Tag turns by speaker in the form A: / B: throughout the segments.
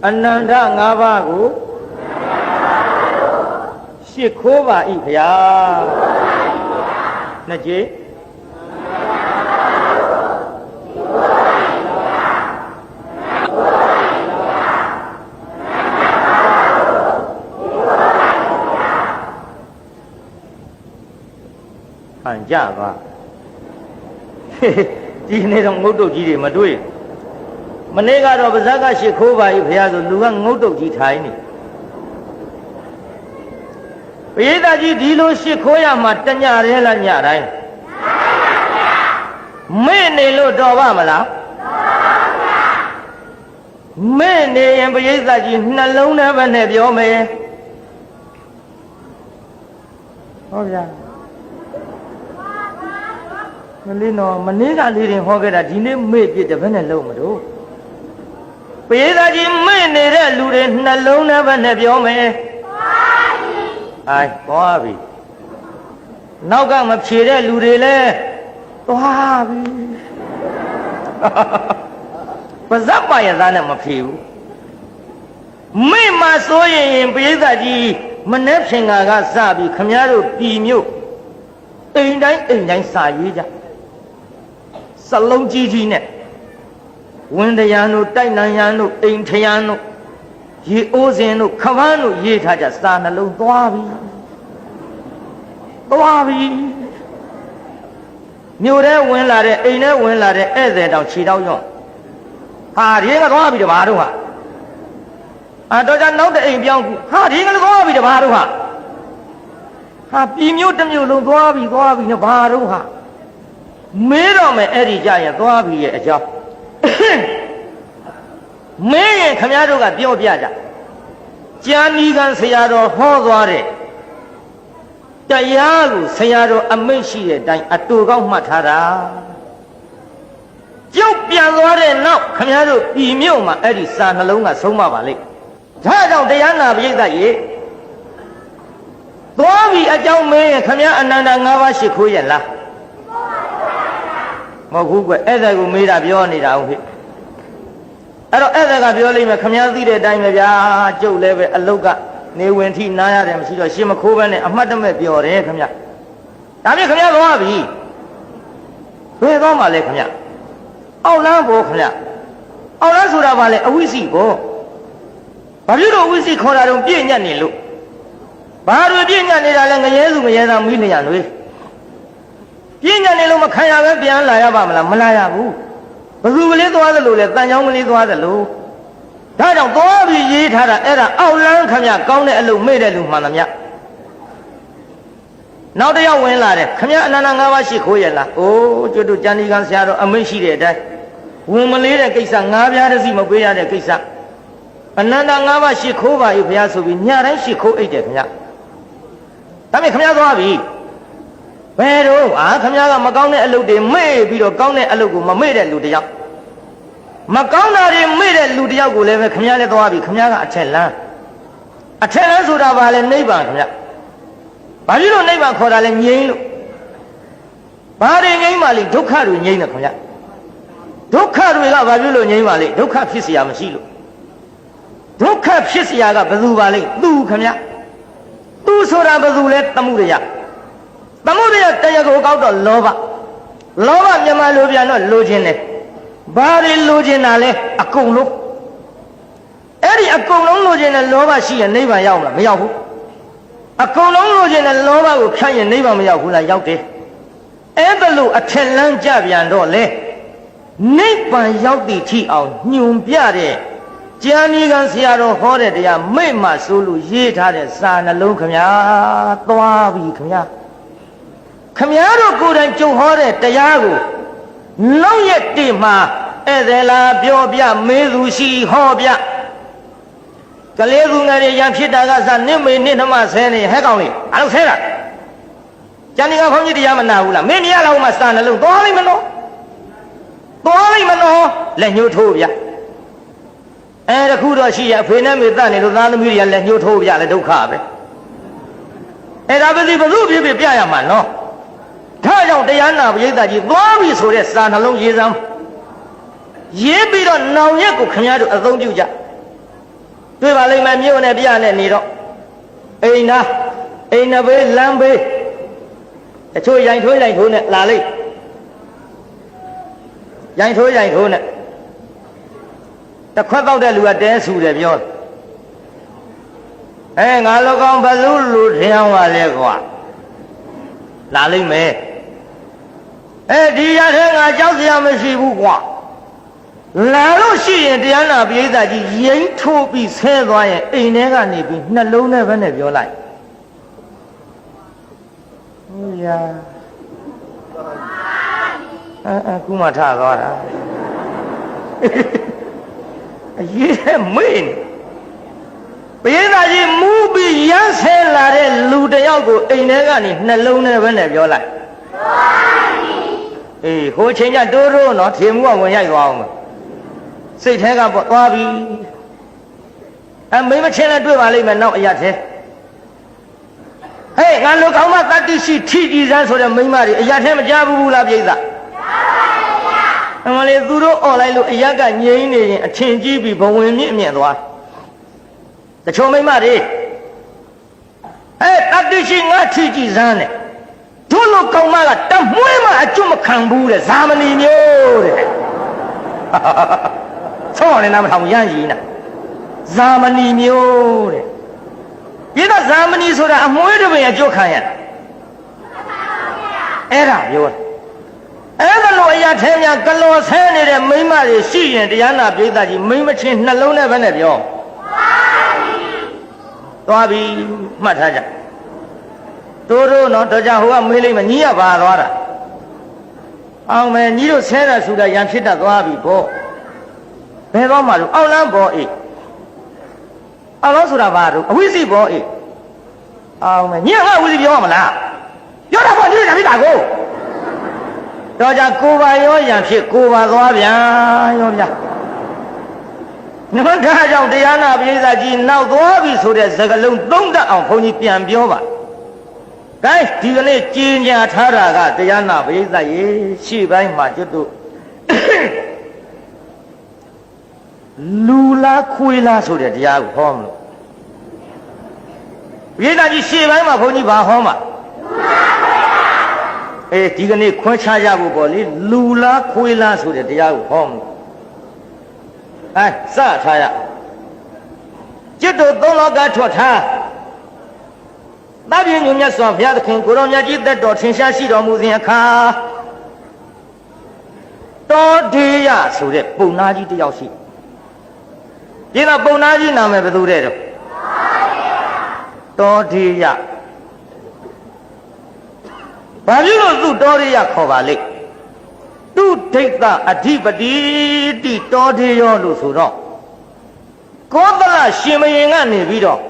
A: အနန္တ၅ပါးကိုရှစ်ခိုးပါ၏ဗျာနှစ်ကြိမ်ဟန်ကြပါဒီနေ့တော့ငုတ်တုတ်ကြီးတွေမတွေ့မနေ့ကတော့ပါဇက်ကရှစ်ခိုးပါ၏ဘုရားဆိုလူကငုတ်တုတ်ကြီးထိုင်နေပရိသတ်ကြီးဒီလိုရှစ်ခိုးရမှာတညရဲလားညတိုင်းမေ့နေလို့တော်ပါမလားမေ့နေရင်ပရိသတ်ကြီးနှလုံးထဲပဲနဲ့ပြောမယ်ဟုတ်ဗျာမလေးတော့မနေ့ကလေးတင်ဟောခဲ့တာဒီနေ့မေ့ပြစ်တယ်ဘယ်နဲ့လုံးမလို့ပရိသတ်ကြီးမေ့နေတဲ့လူတွေနှလုံးထဲပဲနဲ့ပြောမယ်သွားပြီနောက်ကမဖြေတဲ့လူတွေလည်းသွားပြီပါဇက်ပါရသားနဲ့မဖြေဘူးမိမဆိုရင်ပရိသတ်ကြီးမနှက်ဖြင်ကစပြီးခမည်းတော်ပြည်မြို့အိမ်တိုင်းစာရေးကြစလုံးကြီးကြီးနဲ့ဝင်းတရားတို့တိုက်နံရန်တို့အိမ်ထရန်တို့ရေအိုးစင်တို့ခပန်းတို့ရေးထားကြစာနှလုံးသွားပြီမြို့ထဲဝင်လာတဲ့အိမ်ထဲဝင်လာတဲ့ဧည့်သည်တောင်ခြေတောက်ရော့ဟာဒီကသွားပြီတပါးတို့ဟာတော့ကြနောက်တဲ့အိမ်ပြောင်းဟာဒီကလည်းသွားပြီတပါးတို့ဟာပြည်မြို့တစ်မြို့လုံးသွားပြီနဲ့ဘာတို့ဟာမေးတော့မယ်အဲ့ဒီကြရင်သွားပြီရဲ့အကြောင်းမေးရင်ခမည်းတော်ကပြောပြကြကျမ်းဤကံဆရာတော်ဟောသွားတဲ့တရားကိုဆရာတော်အမိန့်ရှိတဲ့အတိုင်းအတူကောက်မှတ်ထားတာကြောက်ပြန်သွားတဲ့နောက်ခမည်းတော်ပြည်မြို့မှာအဲ့ဒီစာနှလုံးကဆုံးမပါလိမ့်ဒါကြောင့်တရားနာပရိသတ်ရေသွားပြီအကြောင်းမင်းရင်ခမည်းအနန္တ၅ပါးရှိခိုးရလားမဟုတ်ဘူးကွဧည့်သည်ကိုမေးတာပြောနေတာဟုတ်ဖြစ်အဲ့တော့ဧည့်သည်ကပြောလိမ့်မယ်ခမည်းသိတဲ့အတိုင်းပဲဗျာကျုပ်လည်းပဲအလုတ်ကနေဝင်ထိနားရတယ်မရှိတော့ရှင်မခိုးဘဲနဲ့အမှတ်တမဲ့ပြောတယ်ခမည်းဒါဖြင့်ခမည်းသွားပြီဘယ်သွားမှလဲခမည်းအောက်လမ်းဘောခမည်းအောက်လမ်းဆိုတာဘာလဲအဝိစီဘောဘာဖြစ်လို့အဝိစီခေါ်တာတော့ပြည့်ညတ်နေလို့ဘာတွေပြည့်ညတ်နေတာလဲငရဲစုငရဲသားမိလျံတွေပြည့်ညတ်နေလို့မခံရပဲပြန်လာရပါမလားမလာရဘူးဘယ်သူကလေးသွားသလိုလဲတန်ချောင်းကလေးသွားသလိုဒါကြောင့်သွားပြီးရေးထားတာအဲ့ဒါအောက်လန်းခမကောင်းတဲ့အလုပ်မေ့တဲ့လူမှန်သမျှနောက်တစ်ယောက်ဝင်လာတယ်ခမအနန္တ၅ပါးရှိခိုးရလားအိုးကျွတ်တို့ကျန်ဒီကံဆရာတော်အမိန့်ရှိတဲ့အတိုင်းဝင်မလေးတဲ့ကိစ္စ၅ပြားတစ်စီမပေးရတဲ့ကိစ္စအနန္တ၅ပါးရှိခိုးပါ၏ဘုရားဆိုပြီးညတိုင်းရှိခိုးအိတ်တယ်ခမဒါပေမဲ့ခမသွားပြီဘယ်တော့ခမကမကောင်းတဲ့အလုပ်တွေမေ့ပြီးတော့ကောင်းတဲ့အလုပ်ကိုမမေ့တဲ့လူတယောက်မကောင်းတာတွေမေ့တဲ့လူတယောက်ကိုလည်းပဲခမလည်းသွားပြီခမကအထက်လန်းဆိုတာဘာလဲနိဗ္ဗာန်ခမဘာဖြစ်လို့နိဗ္ဗာန်ခေါ်တာလဲငြိမ်းလို့ဘာတွေငြိမ်းပါလိမ့်ဒုက္ခတွေငြိမ်းတယ်ခမဒုက္ခတွေကဘာဖြစ်လို့ငြိမ်းပါလိမ့်ဒုက္ခဖြစ်เสียမရှိလို့ဒုက္ခဖြစ်เสียကဘယ်သူပါလိမ့်သူခမသူဆိုတာဘယ်သူလဲသမှုရိယတရားကိုကောက်တော့လောဘမြန်မာလိုပြန်တော့လိုချင်တယ်ဘာတွေလိုချင်တာလဲအကုန်လုံးအဲ့ဒီအကုန်လုံးလိုချင်တဲ့လောဘရှိရင်နိဗ္ဗာန်ရောက်မလားမရောက်ဘူးအကုန်လုံးလိုချင်တဲ့လောဘကိုဖြတ်ရင်နိဗ္ဗာန်မရောက်ဘူးလားရောက်တယ်အဲ့ဒါလို့အထက်လန်းကြပြန်တော့လေနိဗ္ဗာန်ရောက်သည့်ထိအောင်ညွန်ပြတဲ့ကျမ်းဤကံဆရာတော်ဟောတဲ့တရားမိတ်မှဆိုလို့ရေးထားတဲ့စာနှလုံးခမသွားပြီခမတို့ကိုယ်တိုင်ကြုံဟောတဲ့တရားကိုနောက်ရက်တည်းမှာဧည့်သည်လာပြောပြမေးသူရှိဟောပြကလေးသူငယ်တွေရံဖြစ်တာကစနစ်မေနစ်နှမဆဲနေဟဲ့ကောင်လေးအဲ့လိုဆဲတာကျန်ဒီကခေါင်းကြီးတရားမနာဘူးလားမင်းမရလောက်မှစာနှလုံးသွားလိမ့်မလို့လက်ညှိုးထိုးပြတခုတော့ရှိရအဖေနဲ့မေတတ်နေလို့သားသမီးတွေကလက်ညှိုးထိုးပြလဲဒုက္ခပဲဒါပဲဒီဘုသူဖြစ်ပြရမှာနော်ဒါကြောင့်တရားနာပရိသတ်ကြီးသွားပြီဆိုတဲ့စာနှလုံးရေးစမ်းရေးပြီးတော့နောင်ရက်ကိုခင်ဗျားတို့အသုံးပြုကြ တွေ့ပါလိမ့်မယ်မြို့နဲ့ပြနဲ့နေတော့အိမ်နာအိမ်နဘေးလမ်းဘေးတချို့ရိုင်ထိုးနဲ့လာလိမ့်ရိုင်ထိုးနဲ့တခွက်တော့တဲ့လူကတဲဆူတယ်ပြောငါလောကောင်ဘလူလူထင်အောင်ပါလေကွာလာလိမ့်မယ်ဒီရတဲ့ငါကြောက်စရာမရှိဘူးကွာလာလို့ရှိရင်တရားနာပရိသတ်ကြီးရိမ့်ထိုးပြီးဆဲသွားရင်အိမ်ထဲကနေပြီးနှလုံးနဲ့ပဲနဲ့ပြောလိုက်ဟုတ်ရာခုမှထသွားတာအရေးမေးပရိသတ်ကြီးမူးပြီးရမ်းဆဲလာတဲ့လူတယောက်ကိုအိမ်ထဲကနေနှလုံးနဲ့ပဲနဲ့ပြောလိုက်ဟိုချိန်ကျတိုးနော်ထေမှုကဝင်ရိုက်သွားအောင်စိတ်ထဲကပေါ့သွားပြီမိမချင်းလည်းတွေ့ပါလိမ့်မယ်နောက်အရာထဲငါလူကောင်းမတတ္တိရှိထိကြည်စမ်းဆိုတဲ့မိမတွေအရာထဲမကြားဘူးလားပြိဿမလေးသူတို့អော်လိုက်လို့အရက်ကငြိမ်းနေရင်အထင်ကြီးပြီးဘဝင်မြင့်မြင့်သွားတချို့မိမတွေတတ္တိရှိငါထိကြည်စမ်းတဲ့တို့လူကောင်းမကတမွှေးမှအကျွတ်မခံဘူးတဲ့ဇာမဏီမျိုးတဲ့ဆောင်းရနေမထောင်ရမ်းကြီးနာဇာမဏီမျိုးတဲ့ဒီတော့ဇာမဏီဆိုတာအမွှေးတစ်ပင်အကျွတ်ခံရအဲ့ဒါပြောအဲ့ဒါလိုအရာထဲများကလော်ဆဲနေတဲ့မိန်းမတွေရှိရင်တရားနာပိဋကကြီးမိန်းမချင်းနှလုံးနဲ့ပဲနဲ့ပြောသွားပြီမှတ်ထားကြတိုးနော်တော့ကြဟိုကမေးလိုက်မညီရပါသွားတာအောင်မယ်ညီတို့ဆဲတာဆိုတာရံဖြစ်တတ်သွားပြီပေါ့ဘယ်တော့မှလို့အောက်လန်းပေါ်အောက်လန်းဆိုတာဘာလို့အဝိစီပေါ်အောင်မယ်ညီကဝိစီပြောရမလားပြောတာပေါ့ညီတို့ဒါဖြစ်တာကိုတော့ကြကိုပါရောရံဖြစ်ကိုပါသွားဗျာရောဗျာနှမဒါကြောင့်တရားနာပရိသတ်ကြီးနောက်သွားပြီဆိုတဲ့စကားလုံးသုံးတတ်အောင်ဘုန်းကြီးပြန်ပြောပါကဲဒီကနေ့ကြင်ညာထားတာကတရားနာပရိသတ်ရေရှေ့ပိုင်းမှာကျွတ်တို့လူလားခွေးလားဆိုတဲ့တရားကိုဟောမလို့ပရိသတ်ကြီးရှေ့ပိုင်းမှာဘုန်းကြီးဘာဟောမှာဒီကနေ့ခွဲခြားရဖို့ပေါ့လေလူလားခွေးလားဆိုတဲ့တရားကိုဟောမလို့စထားရကျွတ်တို့သုံးလောကထွက်ထားသဗ္ဗညုမြတ်စွာဘုရားသခင်ကိုရောမြတ်ကြီးသက်တော်ထင်ရှားရှိတော်မူစဉ်အခါတောဒေယဆိုတဲ့ပုံနာကြီးတယောက်ရှိဒီကပုံနာကြီးနာမည်ဘယ်သူတဲ့တော့တောဒေယဘာဖြစ်လို့သူတောဒေယခေါ်ပါလိမ့်သူဒိဋ္ဌအဓိပတိတိတောဒေယောလို့ဆိုတော့ကောသလရှင်မယင်ကနေပြီးတော့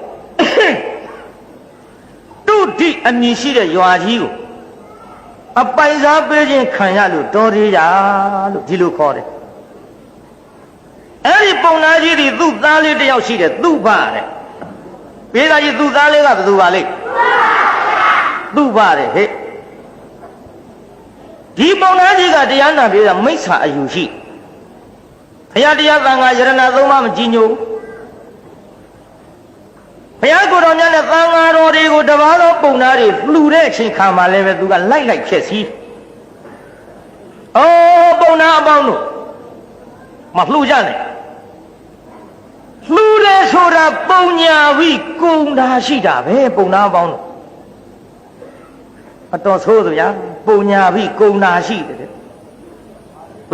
A: တုဒိအမည်ရှိတဲ့ရွာကြီးကိုအပိုင်စားပေးခြင်းခံရလို့တော်သေးရလို့ဒီလိုခေါ်တယ်အဲ့ဒီပုံနာကြီးဒီသူ့သားလေးတယောက်ရှိတယ်သူ့ဘတဲ့ဘေးကကြီးသူ့သားလေးကဘယ်သူပါလိမ့်သူ့ဘတဲ့ဟဲ့ဒီပုံနာကြီးကတရားနာပြေးတာမိစ္ဆာအယူရှိဘုရားတရားသံဃာယရဏသုံးပါးမကြည်ညိုဘုရားကိုယ်တော်မြတ်နဲ့သံဃာတော်တွေကိုတပါးသောပုံနာတွေလှူတဲ့အချိန်ခါမှာလည်းပဲသူကလိုက်ဖြည့်စည်းပုံနာအပေါင်းတို့မလှူကြနဲ့လှူတယ်ဆိုတာပုံညာဝိကုံတာရှိတာပဲပုံနာအပေါင်းတို့အတော်ဆိုးသူဗျာပုံညာဝိကုံတာရှိတယ်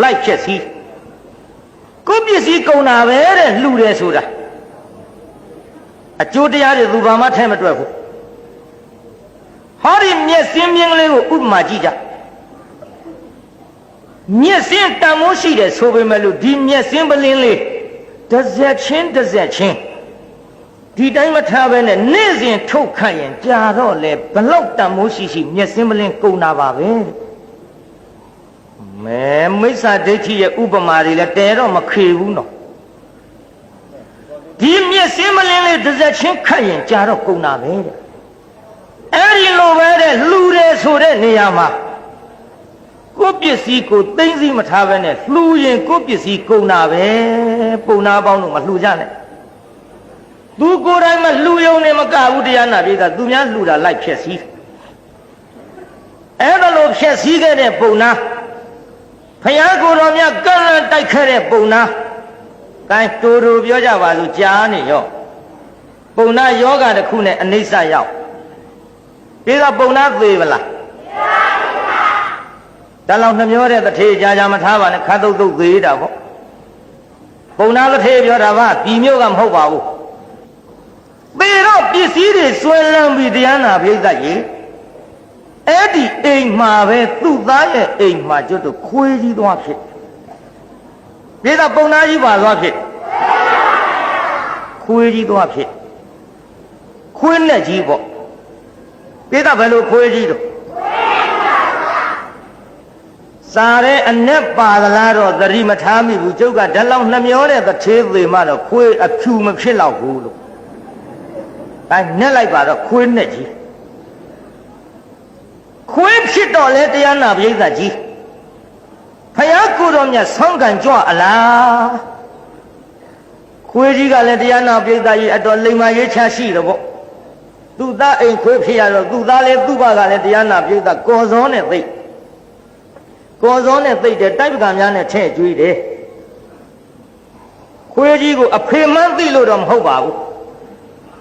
A: လိုက်ဖြည့်စည်းကိုပစ္စည်းကုံတာပဲတဲ့လှူတယ်ဆိုတာအကျိုးတရားတွေသူဘာမှထဲမတွက်ဘူးဟောဒီမျက်စင်းမြင်းကလေးကိုဥပမာကြည့်ကြမျက်စင်းတန်မိုးရှိတယ်ဆိုပေမဲ့လို့ဒီမျက်စင်းပလင်းလေးတစ်ဆက်ချင်းဒီတိုင်းမထားပဲနဲ့နေ့စဉ်ထုတ်ခတ်ရင်ကြာတော့လေဘလောက်တန်မိုးရှိမျက်စင်းပလင်းကုန်တာပါပဲမဲမိစ္ဆာဒိဋ္ဌိရဲ့ဥပမာတွေလည်းတဲတော့မခေဘူးနော်ဒီမျက်စင်းမလင်းလေးတစ်ဆက်ချင်းခတ်ရင်ကြာတော့ကုန်တာပဲတဲ့အဲ့ဒီလိုပဲတဲ့လှူတယ်ဆိုတဲ့နေရာမှာကိုပစ္စည်းကိုသိမ့်စီမထားပဲနဲ့လှူရင်ကိုပစ္စည်းကုန်တာပဲပုံနာပေါင်းတို့မလှူကြနဲ့ သူကိုယ်တိုင်မှလှူယုံနေမကဘူးတရားနာပြည်သားသူများလှူတာလိုက်ဖြစ်စီအဲ့ဒါလို့ဖြစ်စီခဲ့တဲ့ပုံနာဘုရားကိုယ်တော်မြတ်ကန့်လန့်တိုက်ခဲ့တဲ့ပုံနာကိုင်းတူတူပြောကြပါစို့ကြားနေရောပုံနာယောဂတစ်ခုနဲ့အနိစ္စရောက်ပြီးတော့ပုံနာသေးဗလားတလောက်နှမျောတဲ့တထေကြာကြာမထားပါနဲ့ခါတုတ်တုတ်သေးတာပေါ့ပုံနာတထေပြောတာကဒီမျိုးကမဟုတ်ပါဘူးသေတော့ပစ္စည်းတွေဆွဲလန်းပြီးတရားနာပြိဿကြီးအဲ့ဒီအိမ်မှာပဲသူ့သားရဲ့အိမ်မှာကျွတ်တော့ခွေးကြီးသွားဖြစ်ပြိဿပုံနာကြီးပါသွားဖြစ်ခွေးကြီးသွားဖြစ်ခွေးနဲ့ကြီးပေါ့ပြိဿဘယ်လိုခွေးကြီးတော့စားတဲ့အနက်ပါသလားတော့သတိမထားမိဘူးကျုပ်ကဓာတ်လောက်နှမျောတဲ့တထေးသေးမှတော့ခွေးအဖြူမဖြစ်တော့ဘူးလို့အဲနဲ့လိုက်ပါတော့ခွေးနဲ့ကြီးခွေးဖြစ်တော့လဲတရားနာပရိသတ်ကြီးဖယားကိုယ်တော်မြတ်ဆောင်းကန်ကြွအလားခွေးကြီးကလည်းတရားနာပရိသတ်ကြီးအတော်လိမ္မာရေးချရှိတော့ပေါ့သူ့သားအိမ်ခွေးဖြစ်ရတော့သူ့သားလည်းသူ့ဘကလည်းတရားနာပရိသတ်ကော်စောနဲ့သိကော်စောနဲ့သိတဲ့တိုက်ပကံများနဲ့ထဲ့ကျွေးတယ်ခွေးကြီးကိုအဖေမှန်းသိလို့တော့မဟုတ်ပါဘူး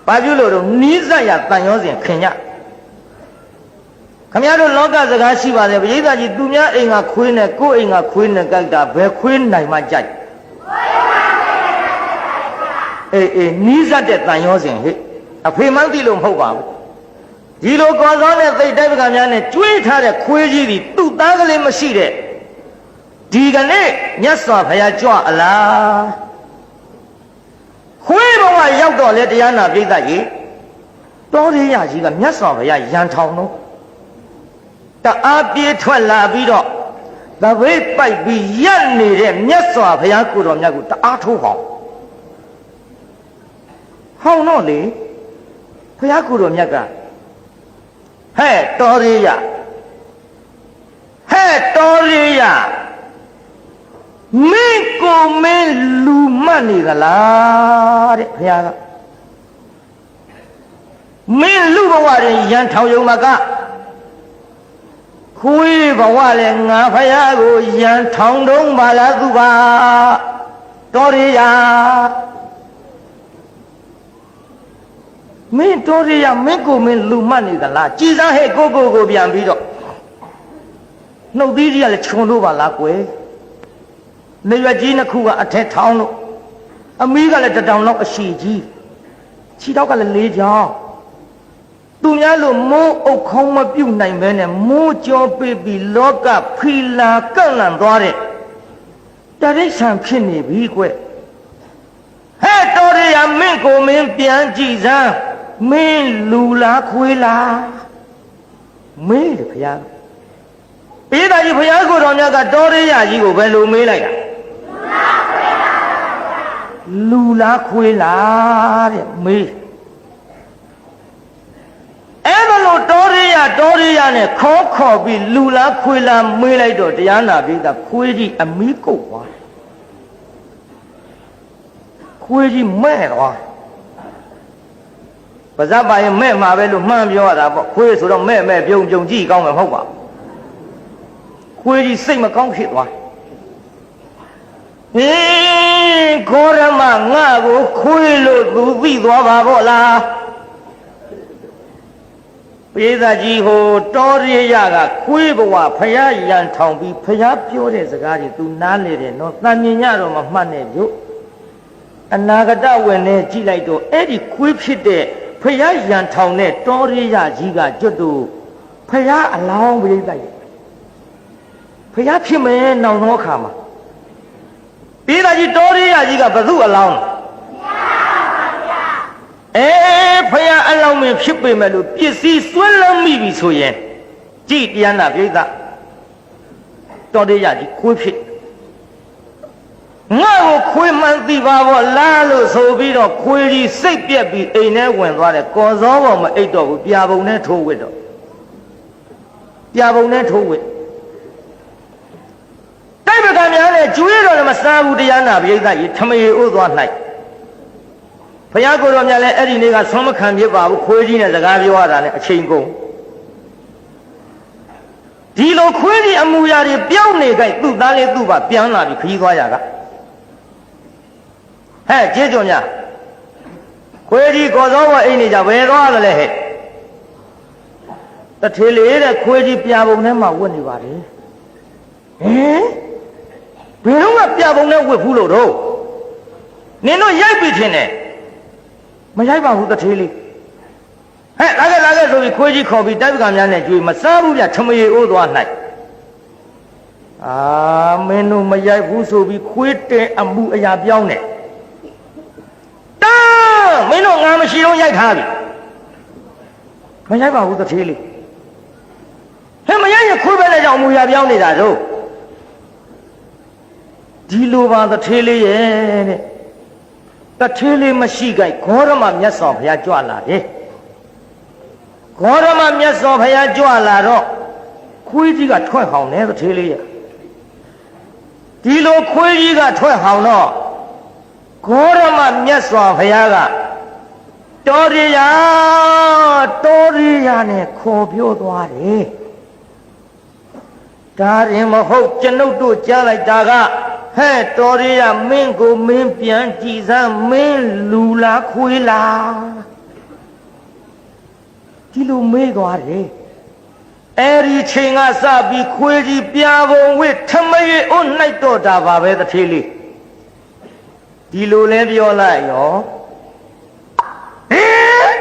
A: ဘာပြုလို့တော့နီးစပ်ရတန်ရောစဉ်ခင်ညခမရတို့လောကစကားရှိပါတယ်ပရိသတ်ကြီးသူများအိမ်ကခွေးနဲ့ကိုယ့်အိမ်ကခွေးနဲ့ကြိုက်တာဘယ်ခွေးနိုင်မှကြိုက်အေးနီးစပ်တဲ့တန်ရောစဉ်ဟဲ့အဖေမှန်းသိလို့မဟုတ်ပါဘူးဒီလိုကော်စောနဲ့သိတိုက်ပကံများနဲ့ကျွေးထားတဲ့ခွေးကြီးဒီသူ့သားကလေးမရှိတဲ့ဒီကနေ့မြတ်စွာဘုရားကြွအလားခွေးဘဝရောက်တော့လေတရားနာပြိဿကြီးတောရိယကြီးကမြတ်စွာဘုရားရန်ထောင်တော့တအားပြေးထွက်လာပြီးတော့သပိတ်ပိုက်ပြီးရက်နေတဲ့မြတ်စွာဘုရားကိုယ်တော်မြတ်ကိုတအားထိုးဟောင်းတော့လေဘုရားကိုယ်တော်မြတ်ကဟဲ့တောရိယမင်းကိုမင်းလူမှတ်နေသလားတဲ့ဘုရားကမင်းလူဘဝရင်ရန်ထောင်ယုံမကခွေးဘဝလည်းငါဘုရားကိုရန်ထောင်တုံးပါလားသူပါတောရိယမင်းတော်ရရမင်းကိုမင်းလူမှတ်နေသလားကြည်စားဟဲ့ကိုပြန်ပြီးတော့နှုတ်သီးကြီးကလည်းခြုံလို့ပါလားကွယ်နေရွက်ကြီးနှစ်ခုကအထက်ထောင်းလို့အမီးကလည်းတတောင်လောက်အရှိကြီးခြေထောက်ကလည်း၄ချောင်းသူများလို့မိုးအုပ်ခေါင်းမပြုတ်နိုင်ပဲနဲ့မိုးကြောပေးပြီးလောကဖီလာကန့်လန့်သွားတဲ့တရိစ္ဆာန်ဖြစ်နေပြီကွယ်ဟဲ့တော်ရရမင်းကိုမင်းပြန်ကြည်စမ်းမင်းလူလားခွေးလားမေးတယ်ဘုရားပိဋကကြီးဘုရားကိုယ်တော်မြတ်ကတောရိယကြီးကိုဘယ်လိုမေးလိုက်တာလူလားခွေးလားတဲ့မေးအဲ့ဒါလို့တောရိယနဲ့ခေါ်ပြီးလူလားခွေးလားမေးလိုက်တော့တရားနာပိဋကခွေးကြီးအမီးကုတ်သွားခွေးကြီးမဲ့သွားပါဇက်ပါရင်မဲ့မှာပဲလို့မှန်းပြောရတာပေါ့ခွေးဆိုတော့မဲ့ပြုံကြည့်ကောင်းမှာမဟုတ်ပါဘူးခွေးကြီးစိတ်မကောင်းဖြစ်သွားဟင်းခေါ်ရမငါကိုခွေးလို့သူသိသွားပါပေါ့လားပိဿကြီးဟိုတောရိယကခွေးဘဝဖယားရန်ထောင်ပြီးဖယားပြောတဲ့စကားတွေသူနားလေတယ်နော်တန်မြင်ရတော့မမှတ်နဲ့ပြုအနာဂတဝင်နေကြည့်လိုက်တော့အဲ့ဒီခွေးဖြစ်တဲ့ဖယားရန်ထောင်တဲ့တောရိယကြီးကကျွတ်တူဖယားအလောင်းပိဋကကြီးဖယားဖြစ်မယ်နောင်သောအခါမှာပိဋကကြီးတောရိယကြီးကဘသူအလောင်းဖယားအလောင်းမဖြစ်ပေမဲ့လို့ပစ္စည်းဆွဲလမ်းမိပြီဆိုရင်ကြည်တရားနာပိဋကတောရိယကြီးခွေးဖြစ်ငါ့ကိုခွေးမှန်သိပါဘောလားလို့ဆိုပြီးတော့ခွေးကြီးစိတ်ပြက်ပြီးအိမ်ထဲဝင်သွားတယ်ကော်စောပေါ်မအိတ်တော့ဘူးပြာပုံနဲ့ထိုးဝစ်တော့တိုက်ပကံများနဲ့ကျွေးတော့လည်းမစားဘူးတရားနာပိဋကကြီးထမေဥသွား၌ ဘုရားကိုယ်တော်မြတ်လည်းအဲ့ဒီနေ့ကဆွမ်းမခံဖြစ်ပါဘူးခွေးကြီးနဲ့စကားပြောရတာနဲ့အချိန်ကုန်ဒီလိုခွေးကြီးအမူအရာတွေပြောင်းနေကြသူ့သားလေးသူ့ပါပြန်လာပြီးခရီးသွားရကဟဲ့ကျေးဇူးများခွေးကြီးကော်စောဘအိမ်နေကြဘယ်သွားသလဲဟဲ့တထေလေးတဲ့ခွေးကြီးပြာပုံထဲမှာဝတ်နေပါတယ်ဟင်ဘယ်တော့မှပြာပုံထဲဝတ်ဘူးလို့တော့နင်တို့ရိုက်ပြီးထင်တယ်မရိုက်ပါဘူးတထေလေးဟဲ့လာခဲ့ဆိုပြီးခွေးကြီးခေါ်ပြီးတိုက်ပကံများနဲ့ကြွေးမစားဘူးဗျထမရေအိုးသွား၌အာမင်းတို့မရိုက်ဘူးဆိုပြီးခွေးတင်အမှုအရာပြောင်းတယ်တာမင်းတို့ငါမရှိတော့ရိုက်ထားပြီမရိုက်ပါဘူးတထေလေးဟဲ့မရိုက်ရင်ခွေးပဲလည်းကြောင့်အမှုအရာပြောင်းနေတာတို့ဒီလိုပါတထေလေးရဲ့တဲ့တထေးလေးမရှိကြိုက်ဂေါရမမြတ်စွာဘုရားကြွလာတယ်ဂေါရမမြတ်စွာဘုရားကြွလာတော့ခွေးကြီးကထွက်ဟောင်းတယ်တထေးလေးရဲ့ဒီလိုခွေးကြီးကထွက်ဟောင်းတော့ဂေါရမမြတ်စွာဘုရားကတော်ရရနဲ့ခေါ်ပြောသွားတယ်ဒါရင်မဟုတ်ကျွန်ုပ်တို့ကြားလိုက်တာကဟဲ့တော်ရရမင်းကိုမင်းပြန်ကြည်စမ်းမင်းလူလားခွေးလားဒီလိုမေးသွားတယ်အဲ့ဒီချိန်ကစပြီးခွေးကြီးပြာပုံဝိထမရေအိုးနှိုက်တော့တာပါပဲတထေးလေးဒီလိုလဲပြောလိုက်ရောဟေး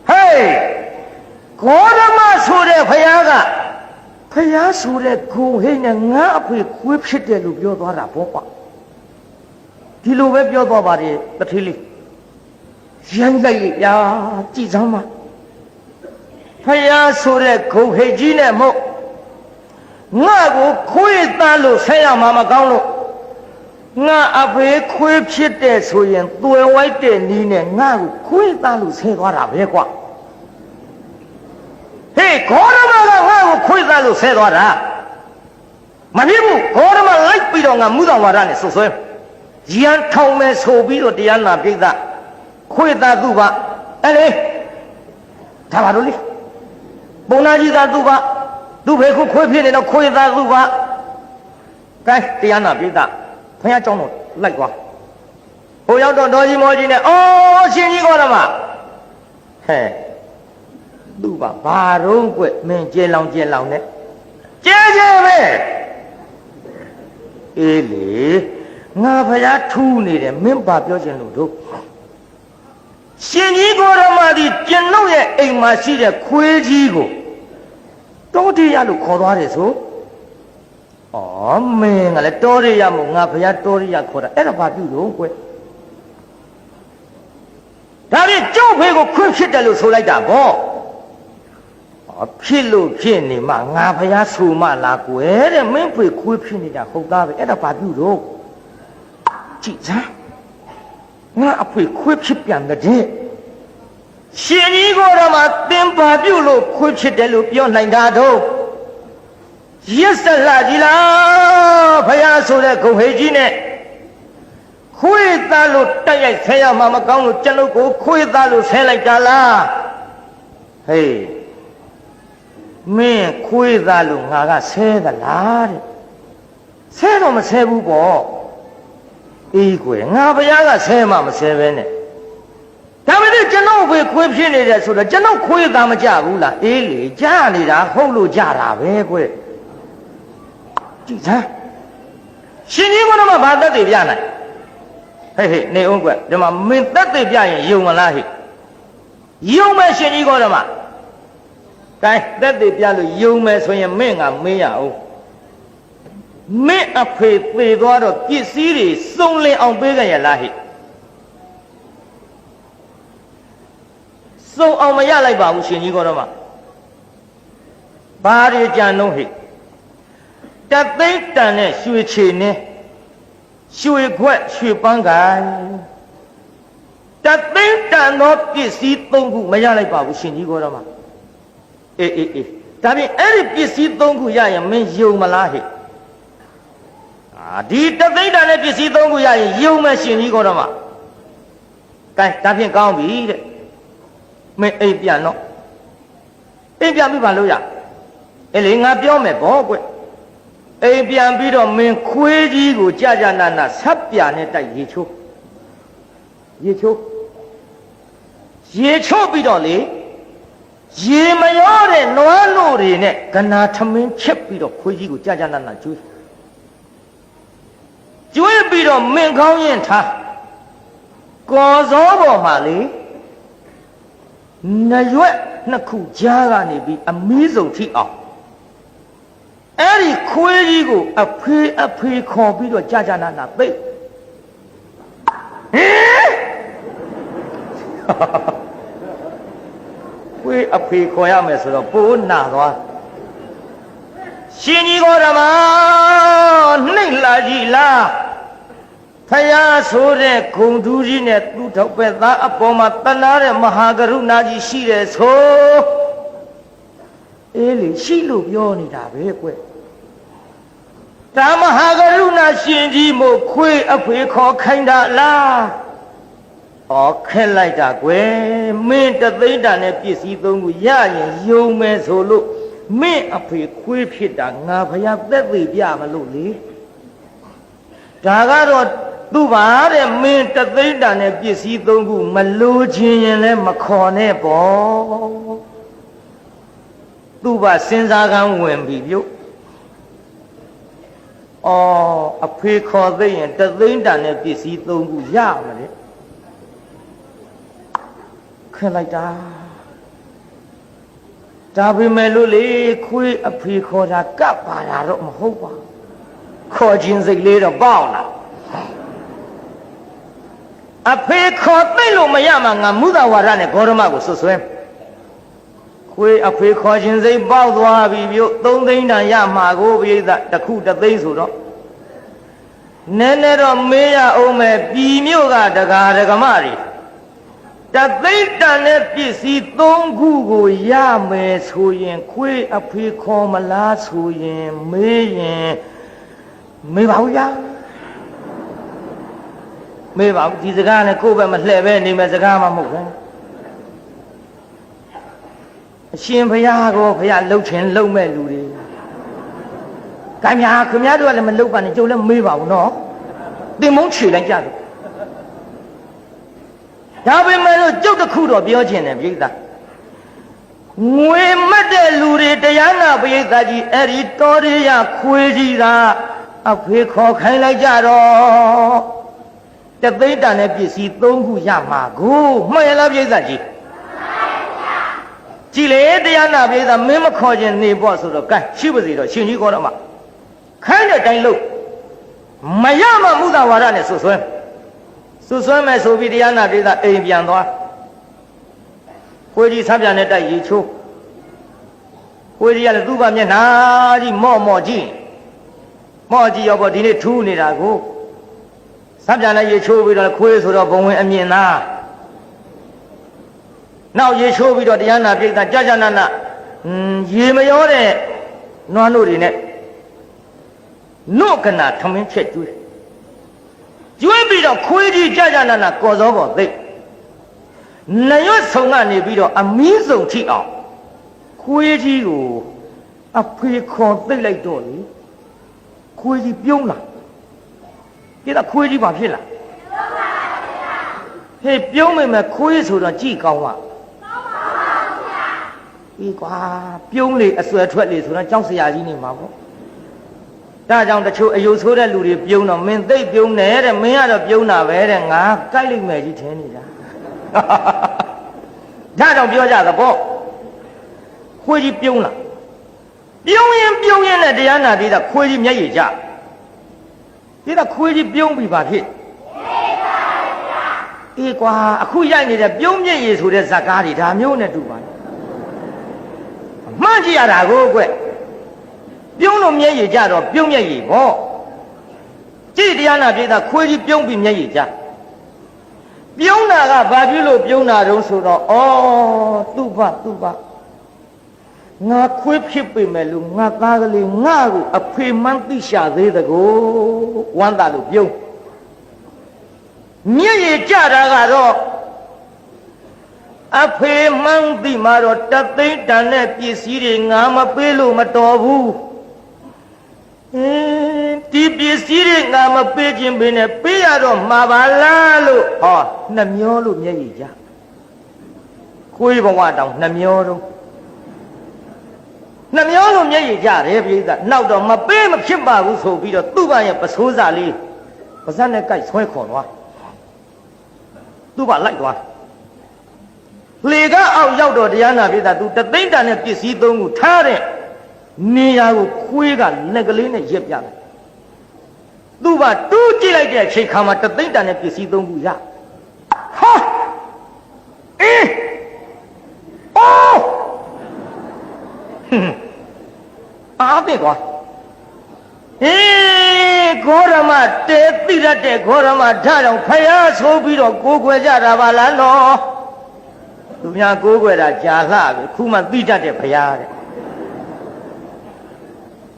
A: ဟေးဂေါရမဆိုတဲ့ဘုရားကဖျားဆိုတဲ့ဂုံဟိနဲ့ငါအဖေခွေးဖြစ်တယ်လို့ပြောသွားတာပေါ့ကွာဒီလိုပဲပြောသွားပါတယ်တထေးလေးရိုင်းလိုက်ရကြည်စမ်းပါဖျားဆိုတဲ့ဂုံဟိကြီးနဲ့မို့ငါကိုခွေးသားလို့ဆက်ရမှာမကောင်းလို့ငါအဖေခွေးဖြစ်တယ်ဆိုရင်သွယ်ဝိုက်တဲ့နီးနဲ့ငါကိုခွေးသားလို့ဆဲသွားတာပဲကွာဟေးဂေါရမကငါ့ကိုခွေးသားလို့ဆဲသွားတာမဖြစ်ဘူးဂေါရမလိုက်ပြီးတော့ငါမူတော်ဝါဒနဲ့ဆွဆွဲရန်ထောင်မဲ့ဆိုပြီးတော့တရားနာပြိဿခွေးသားသူ့ပါအဲ့လေဒါပါလို့လေပုံနာကြီးသားသူ့ပါသူ့ဖေခုခွေးဖြစ်နေတော့ခွေးသားသူ့ပါကဲတရားနာပြိဿဘုရားကျောင်းတော့လိုက်သွားဟိုရောက်တော့တော်ကြီးမောကြီးနဲ့အော်ရှင်ကြီးကောရမဟဲ့သူ့ပါဘာတော့ကွမင်းကျဲလောင်နဲ့ကျဲပဲအေးလေငါဖရားထူးနေတယ်မင်းဘာပြောချင်လို့တို့ရှင်ကြီးကိုရမသည်ကျွန်ုပ်ရဲ့အိမ်မှာရှိတဲ့ခွေးကြီးကိုတောတရားလို့ခေါ်သွားတယ်ဆိုဩမင်းကလည်းတောရမို့ငါဖရားတောရခေါ်တာအဲ့ဒါဘာပြုလို့ကွဒါဖြင့်ကျုပ်ဖေကိုခွေးဖြစ်တယ်လို့ဆိုလိုက်တာဗောဖြစ်လို့ဖြစ်နေမှငါဖရားဆူမလားကွယ်တဲ့မင်းဖေခွေးဖြစ်နေတာဟုတ်သားပဲအဲ့ဒါဘာပြုလို့ကြည်စမ်းငါအဖေခွေးဖြစ်ပြန်တဲ့ရှင်ကြီးကိုတော့မှသင်ဘာပြုလို့ခွေးဖြစ်တယ်လို့ပြောနိုင်တာတော့ရစ်စလာကြီးလားဖရားဆိုတဲ့ဂုံဟိကြီးနဲ့ခွေးသားလို့တိုက်ရိုက်ဆဲရမှာမကောင်းလို့ကျွန်ုပ်ကိုခွေးသားလို့ဆဲလိုက်တာလားဟေးမင်းခွေးသားလို့ငါကဆဲသလားတဲ့ဆဲတော့မဆဲဘူးပေါ့အေးကွယ်ငါဘုရားကဆဲမှမဆဲပဲနဲ့ဒါပေမဲ့ကျွန်တော်ခွေးဖြစ်နေတယ်ဆိုတော့ကျွန်တော်ခွေးသားမကြဘူးလားအေးလေကြားနေတာဟုတ်လို့ကြတာပဲကွယ်ကြည်စမ်းရှင်ကြီးကတော့မှဘာသက်သေပြနိုင်ဟဲ့နေအောင်ကွယ်ဒီမှာမင်းသက်သေပြရင်ယုံမလားဟဲ့ယုံမဲ့ရှင်ကြီးကတော့မှကဲသက်သေပြလို့ယုံမယ်ဆိုရင်မင်းကမေးရအောင်မင်းအဖေသေသွားတော့ပစ္စည်းတွေစုံလင်အောင်ပေးကြရလားဟဲ့စုံအောင်မရလိုက်ပါဘူးရှင်ကြီးကတော့မှဘာတွေကြံတော့ဟဲ့တသိန်းတန်နဲ့ရွှေချေနဲ့ရွှေခွက်ရွှေပန်းကိုင်တသိန်းတန်သောပစ္စည်း၃ခုမရလိုက်ပါဘူးရှင်ကြီးကတော့မှအေးဒါဖြင့်အဲ့ဒီပစ္စည်း၃ခုရရင်မင်းယုံမလားဟဲ့ဒီတသိန်းတန်နဲ့ပစ္စည်း၃ခုရရင်ယုံမဲ့ရှင်ကြီးကတော့မှ ကဲဒါဖြင့်ကောင်းပြီတဲ့မင်းအိမ်ပြန်တော့အိမ်ပြန်ပြီဘာလို့ရအဲ့လေငါပြောမယ်ဗောကွအိမ်ပြန်ပြီးတော့မင်းခွေးကြီးကိုကြာကြာနာနာဆက်ပြနဲ့တိုက်ရေချိုးရေချိုးပြီးတော့လေရေမရောတဲ့နွားလို့တွေနဲ့ကနာထမင်းချက်ပြီးတော့ခွေးကြီးကိုကြာကြာနာနာကျွေးပြီးတော့မင်းကောင်းရင်ထားကော်စောပေါ်မှာလေနရွက်နှစ်ခုကြားကနေပြီးအမီးစုံထိအောင်အဲ့ဒီခွေးကြီးကိုအဖေခေါ်ပြီးတော့ကြာကြာနာနာသိဟင်ခွေးအဖေခေါ်ရမယ်ဆိုတော့ပိုးနာသွားရှင်ကြီးကောဓမ္မနှိမ့်လာကြည်လားဖယားဆိုတဲ့ဂုံတူးကြီးနဲ့သူ့ထောက်ပဲသားအပေါ်မှာတနာတဲ့မဟာကရုဏာကြီးရှိတယ်ဆိုအေးလေရှိလို့ပြောနေတာပဲကွဒါမဟာကရုဏာရှင်ကြီးမို့ခွေးအဖေခေါ်ခိုင်းတာလားဩခက်လိုက်တာကွယ်မင်းတသိန်းတန်နဲ့ပစ္စည်းသုံးခုရရင်ယုံမယ်ဆိုလို့မင်းအဖေခွေးဖြစ်တာငါဖယားသက်သေပြမလို့လေဒါကတော့သူ့ဘာတဲ့မင်းတသိန်းတန်နဲ့ပစ္စည်းသုံးခုမလိုချင်ရင်လည်းမခေါ်နဲ့ပေါ့သူ့ဘာစဉ်းစားကန်းဝင်ပြီပြုတ်အဖေခေါ်သိရင်တသိန်းတန်နဲ့ပစ္စည်းသုံးခုရမှာလေခက်လိုက်တာဒါပေမဲ့လို့လေခွေးအဖေခေါ်တာကပ်ပါတာတော့မဟုတ်ပါခေါ်ခြင်းစိတ်လေးတော့ပေါက်လာအဖေခေါ်သိလို့မရမှာငါမုဒဝါဒနဲ့ဂေါရမကိုဆွဆွဲခွေးအဖေခေါ်ခြင်းစိတ်ပေါက်သွားပြီပြုတ်3သိန်းတန်ရမှာကိုပိဋကတစ်ခု3သိန်းဆိုတော့နည်းနည်းတော့မေးရအောင်မယ်ပြည်မြို့ကဒကာဒကမတွေတသိန်းတန်နဲ့ပစ္စည်း3ခုကိုရမယ်ဆိုရင်ခွေးအဖေခေါ်မလားဆိုရင်မေးရင်မေးပါဦးရမေးပါဦးဒီစကားနဲ့ကိုယ့်ဘက်မလှည့်ပဲနေမယ်စကားမှမဟုတ်ဘူးအရှင်ဘုရားကိုဘုရားလှုပ်ချင်လှုပ်မဲ့လူတွေခင်ဗျာတို့ကလည်းမလှုပ်ပါနဲ့ကျုပ်လည်းမေးပါဘူးနော်တင်မုန်းချေလိုက်ကြတယ်ဒါပေမဲ့လို့ကျုပ်တစ်ခုတော့ပြောချင်တယ်ပြိဿငွေမတ်တဲ့လူတွေတရားနာပြိဿကြီးအဲ့ဒီတော်ရရခွေးကြီးသာအဖေခေါ်ခိုင်းလိုက်ကြတော့တသိန်းတန်တဲ့ပစ္စည်း3ခုရမှာကိုမှန်ရလားပြိဿကြီးကြည်လေတရားနာပြိဿမင်းမခေါ်ခြင်းနေပေါ့ဆိုတော့ကဲရှိပါစေတော့ရှင်ကြီးခေါ်တော့မှခိုင်းတဲ့အတိုင်းလို့မရမှမုဒဝါဒနဲ့ဆွဆွဲမယ်ဆိုပြီးတရားနာပြိဿအိမ်ပြန်သွားခွေးကြီးဆပ်ပြန်နဲ့တိုက်ရေချိုးခွေးကြီးကလည်းသူ့ဘာမျက်နှာကြီးမော့ကြည့်ရောပေါ့ဒီနေ့ထူးနေတာကိုဆပ်ပြန်နဲ့ရေချိုးပြီးတော့ခွေးဆိုတော့ဘုံဝင်အမြင်သားနောက်ရေချိုးပြီးတော့တရားနာပြိဿကြာနာရေမရောတဲ့နွားနို့တွေနဲ့နို့ကနာထမင်းချက်ကျွေးပြီးတော့ခွေးကြီးကြာနာကော်စောပေါ်သိနရွတ်ဆုံကနေပြီးတော့အမီးစုံထိအောင်ခွေးကြီးကိုအဖေခေါ်သိလိုက်တော့လေခွေးကြီးပြုံးလာဒီတော့ခွေးကြီးဘာဖြစ်လာဟေးပြုံးမိမယ်ခွေးဆိုတော့ကြည်ကောင်းပါဒီကွာပြုံးလေအဆွဲထွက်လေဆိုတော့ကြောက်စရာကြီးနေမှာပေါ့ဒါကြောင့်တချို့အယုဆိုးတဲ့လူတွေပြုံးတော့မင်းသိပ်ပြုံးတယ်တဲ့မင်းကတော့ပြုံးတာပဲတဲ့ငါကြိုက်လိုက်မယ်ကြီးထင်နေတာဒါကြောင့်ပြောကြတာပေါ့ခွေးကြီးပြုံးလာပြုံးရင်နဲ့တရားနာပြီးတော့ခွေးကြီးမျက်ရည်ကျပြီးတော့ခွေးကြီးပြုံးပြီးပါဖြစ်အေးကွာအခုရိုက်နေတဲ့ပြုံးမျက်ရည်ဆိုတဲ့ဇာတ်ကားတွေဒါမျိုးနဲ့တူပါမှန်းကြည့်ရတာကိုကွပြုံးလို့မျက်ရည်ကျတော့ပြုံးမျက်ရည်ပေါ့ကြည့်တရားနာပြည်သားခွေးကြီးပြုံးပြီးမျက်ရည်ကျပြုံးတာကဘာဖြစ်လို့ပြုံးတာတုံးဆိုတော့သူ့ဘငါခွေးဖြစ်ပေမဲ့လို့ငါသားကလေးငါ့ကိုအဖေမှန်းသိရှာသေးတကိုဝမ်းသာလို့ပြုံးမျက်ရည်ကျတာကတော့ အဖေမှန်းသိမှာတော့တသိန်းတန်တဲ့ပစ္စည်းတွေငါမပေးလို့မတော်ဘူးဒီပစ္စည်းတွေငါမပေးခြင်းပင်နဲ့ပေးရတော့မှာပါလားလို့ဟောနှမျောလို့မျက်ရည်ကြခွေးဘဝတောင်နှမျောတော့နှမျောလို့မျက်ရည်ကြတယ်ပြိဿနောက်တော့မပေးမဖြစ်ပါဘူးဆိုပြီးတော့သူ့ဘာရဲ့ပစိုးစားလေးပါဇက်နဲ့ကြိုက်ဆွဲခေါ်သွားသူ့ဘာလိုက်သွားလေကအောက်ရောက်တော့တရားနာပြိဿသူတသိန်းတန်တဲ့ပစ္စည်းသုံးခုထားတဲ့နေရာကိုခွေးကလက်ကလေးနဲ့ရက်ပြတယ်သူ့ဘာတူးကြည့်လိုက်တဲ့အချိန်ခါမှာတသိန်းတန်တဲ့ပစ္စည်းသုံးခုရဟာအေးအိုးအားသိကွာအေးဂေါရမတဲသိရတဲ့ဂေါရမဓာတ်အောင်ဖျားဆိုပြီးတော့ကိုးကွယ်ကြတာပါလားနော်သူများကိုးကွယ်တာကြာလှပြီခုမှသိတတ်တဲ့ဖျားတဲ့